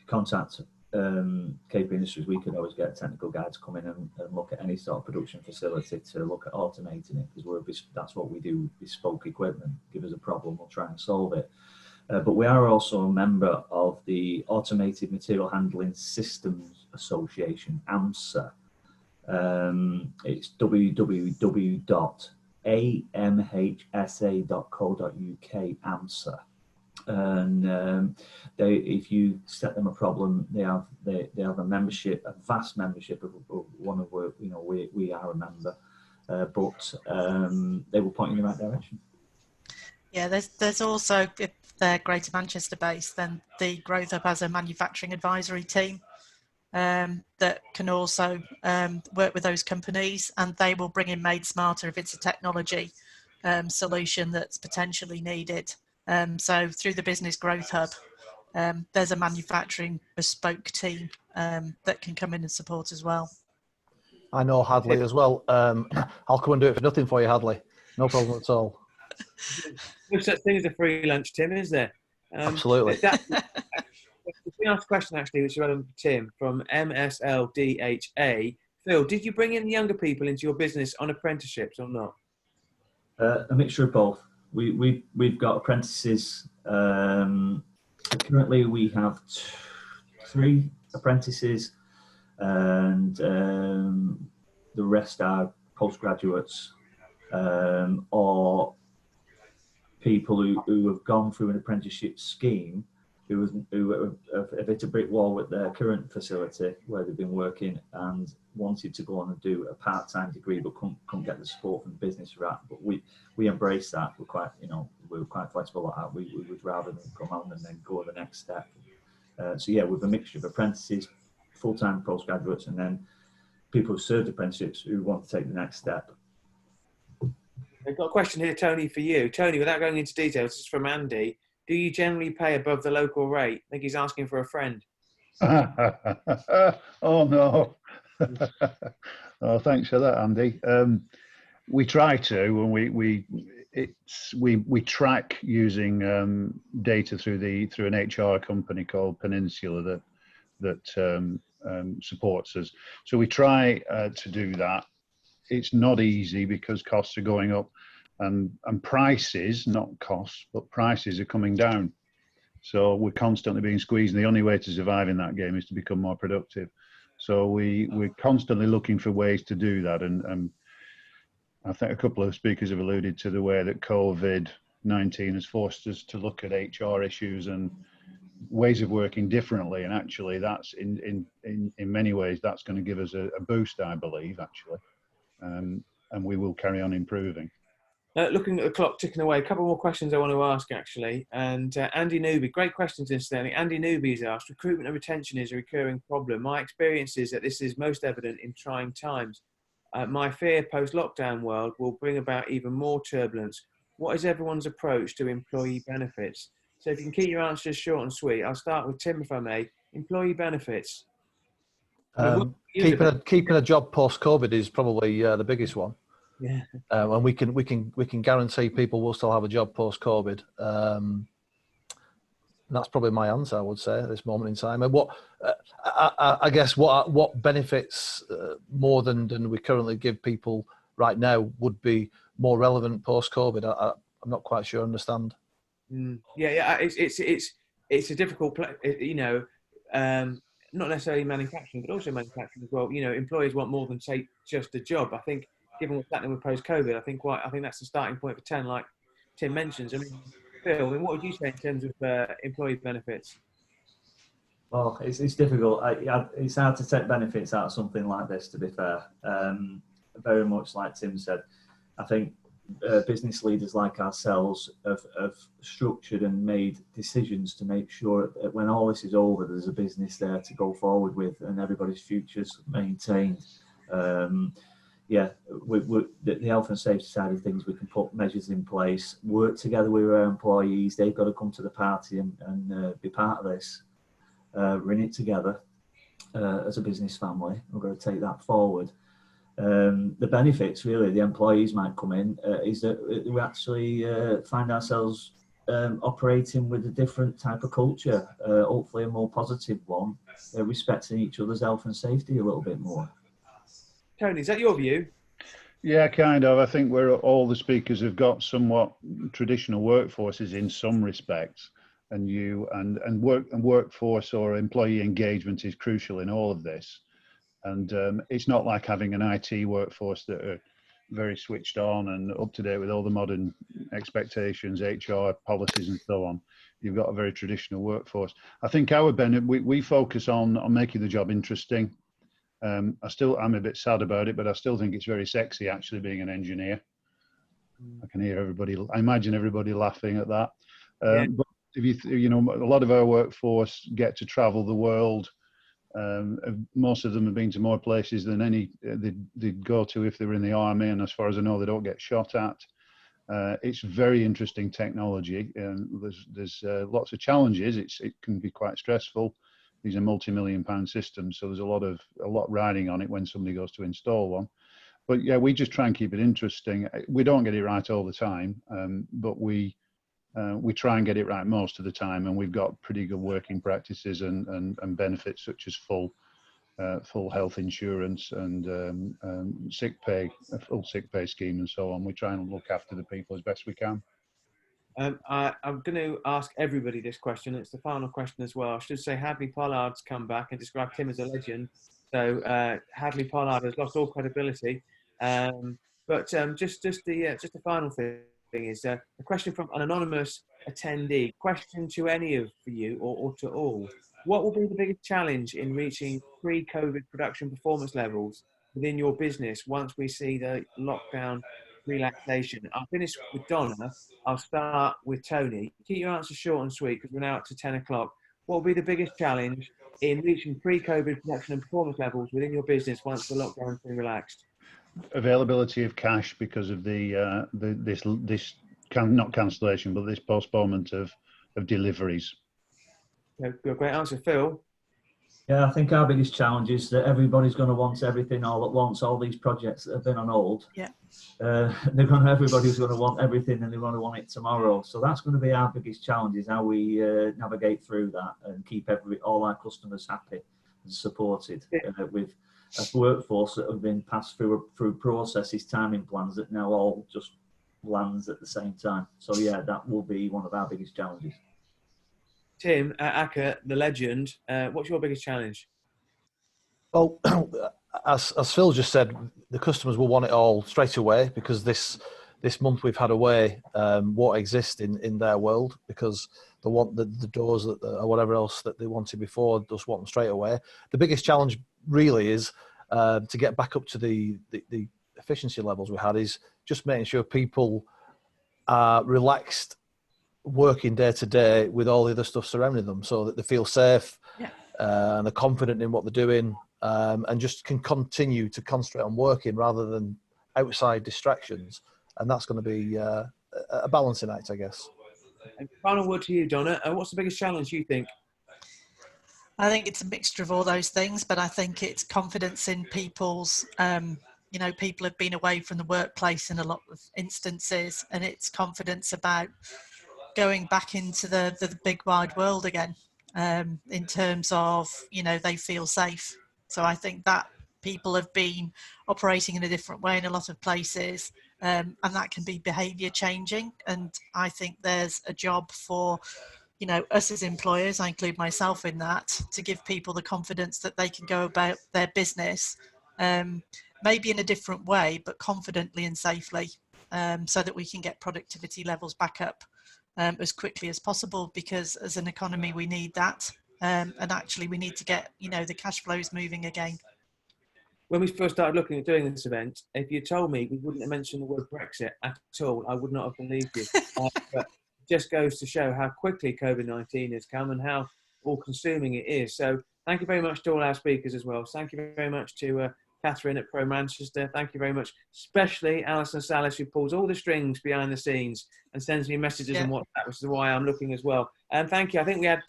contact KP Industries, we can always get a technical guy to come in and look at any sort of production facility to look at automating it, because that's what we do, bespoke equipment. Give us a problem, we'll try and solve it. But we are also a member of the Automated Material Handling Systems Association, AMSA. It's www.amhsa.co.uk, AMSA. And if you set them a problem, they have a membership, a vast membership of one of where, you know, we are a member, but they will point you in the right direction. Yeah, there's also, if they're Greater Manchester based, then the Growth Hub has a manufacturing advisory team that can also work with those companies, and they will bring in Made Smarter if it's a technology solution that's potentially needed. So through the Business Growth Hub, there's a manufacturing bespoke team that can come in and support as well. I know Hadley as well. I'll come and do it for nothing for you, Hadley. No problem at all. No such thing as a free lunch, Tim, is there? Absolutely. We asked a question actually, which is relevant to Tim from MSLDHA. Phil, did you bring in the younger people into your business on apprenticeships or not? A mixture of both. We've got apprentices. Currently, we have 3 apprentices, and the rest are postgraduates or people who have gone through an apprenticeship scheme, who have hit a brick wall with their current facility where they've been working and wanted to go on and do a part-time degree but couldn't get the support from the business for that. But we embrace that. We're quite flexible at that. We would rather than come on and then go the next step. So yeah, with a mixture of apprentices, full-time postgraduates, and then people who served apprenticeships who want to take the next step. I've got a question here, Tony, for you. Tony, without going into details, this is from Andy. Do you generally pay above the local rate? I think he's asking for a friend. Oh, no. Oh, thanks for that, Andy. We try to, and we track using data through an HR company called Peninsula that supports us. So we try to do that. It's not easy because costs are going up, and prices, not costs, but prices are coming down. So we're constantly being squeezed, and the only way to survive in that game is to become more productive. So we're constantly looking for ways to do that, and I think a couple of speakers have alluded to the way that COVID-19 has forced us to look at HR issues and ways of working differently, and actually that's in many ways that's going to give us a boost, I believe, actually, and we will carry on improving. Looking at the clock ticking away, a couple more questions I want to ask actually. And Andy Newby, great questions incidentally. Andy Newby's asked, recruitment and retention is a recurring problem. My experience is that this is most evident in trying times. My fear post-lockdown world will bring about even more turbulence. What is everyone's approach to employee benefits? So if you can keep your answers short and sweet, I'll start with Tim, if I may. Employee benefits. Keeping a job post-COVID is probably the biggest one. Yeah. And we can guarantee people will still have a job post-COVID. That's probably my answer, I would say, at this moment in time. And I guess what benefits more than we currently give people right now would be more relevant post-COVID. I'm not quite sure I understand. Yeah, it's a difficult place, you know, not necessarily manufacturing, but also manufacturing as well. You know, employers want more than, say, just a job. I think, given what's happening with post-COVID, I think that's the starting point for 10, like Tim mentions. I mean, Phil, what would you say in terms of employee benefits? Well, it's difficult. It's hard to take benefits out of something like this, to be fair. Very much like Tim said, I think business leaders like ourselves have structured and made decisions to make sure that when all this is over, there's a business there to go forward with and everybody's futures maintained. Yeah, the health and safety side of things, we can put measures in place, work together with our employees. They've got to come to the party and be part of this. We're in it together as a business family. We're going to take that forward. The benefits, really, the employees might come in, is that we actually find ourselves operating with a different type of culture, hopefully a more positive one, respecting each other's health and safety a little bit more. Tony, is that your view? Yeah, kind of. I think where all the speakers have got somewhat traditional workforces in some respects, and workforce or employee engagement is crucial in all of this. And it's not like having an IT workforce that are very switched on and up to date with all the modern expectations, HR policies, and so on. You've got a very traditional workforce. I think our benefit, we focus on making the job interesting. I'm a bit sad about it, but I still think it's very sexy actually being an engineer. I can hear I imagine everybody laughing at that. But if you know, a lot of our workforce get to travel the world. Most of them have been to more places than any they'd go to if they were in the army, and as far as I know, they don't get shot at. It's very interesting technology, and there's lots of challenges. It can be quite stressful. These are multi-million-pound systems, so there's a lot riding on it when somebody goes to install one. But yeah, we just try and keep it interesting. We don't get it right all the time, but we try and get it right most of the time, and we've got pretty good working practices and benefits such as full health insurance and sick pay, a full sick pay scheme, and so on. We try and look after the people as best we can. I'm going to ask everybody this question. It's the final question as well. I should say Hadley Pollard's come back and described him as a legend. So Hadley Pollard has lost all credibility. But just the final thing is a question from an anonymous attendee. Question to any of you or to all. What will be the biggest challenge in reaching pre-COVID production performance levels within your business once we see the lockdown relaxation? I'll finish with Donna. I'll start with Tony. Keep your answers short and sweet because we're now up to 10 o'clock. What will be the biggest challenge in reaching pre-COVID production and performance levels within your business once the lockdown has been relaxed? Availability of cash because of not cancellation, but this postponement of deliveries. Great answer, Phil. Yeah, I think our biggest challenge is that everybody's going to want everything all at once. All these projects that have been on hold, everybody's going to want everything, and they want to want it tomorrow. So that's going to be our biggest challenge: is how we navigate through that and keep all our customers happy and supported with a workforce that have been passed through processes, timing plans that now all just lands at the same time. So yeah, that will be one of our biggest challenges. Tim Acker, the legend, what's your biggest challenge? Well, as Phil just said, the customers will want it all straight away because this month we've had away what exists in their world, because they want the doors or whatever else that they wanted before, just want them straight away. The biggest challenge really is to get back up to the efficiency levels we had, is just making sure people are relaxed working day to day with all the other stuff surrounding them, so that they feel safe and they're confident in what they're doing, and just can continue to concentrate on working rather than outside distractions. And that's going to be a balancing act, I guess. And final word to you, Donna. What's the biggest challenge you think? I think it's a mixture of all those things, but I think it's confidence in people's, people have been away from the workplace in a lot of instances, and it's confidence about going back into the big wide world again, in terms of, they feel safe. So I think that people have been operating in a different way in a lot of places, and that can be behaviour changing. And I think there's a job for, us as employers, I include myself in that, to give people the confidence that they can go about their business, maybe in a different way, but confidently and safely, so that we can get productivity levels back up as quickly as possible, because as an economy we need that, and actually we need to get the cash flows moving again. When we first started looking at doing this event, if you told me we wouldn't have mentioned the word Brexit at all, I would not have believed you. But it just goes to show how quickly COVID-19 has come and how all-consuming it is. So thank you very much to all our speakers as well. Thank you very much to Catherine at Pro Manchester. Thank you very much, especially Alison Salas, who pulls all the strings behind the scenes and sends me messages on WhatsApp, which is why I'm looking as well. And thank you. I think we had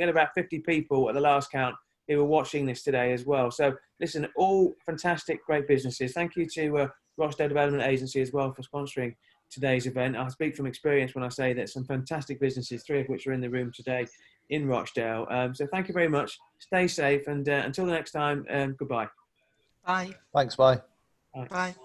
about 50 people at the last count who were watching this today as well. So listen, all fantastic, great businesses. Thank you to Rochdale Development Agency as well for sponsoring today's event. I speak from experience when I say that some fantastic businesses, 3 of which are in the room today in Rochdale. So thank you very much. Stay safe, and until the next time, goodbye. Bye. Thanks, bye. Bye. Bye.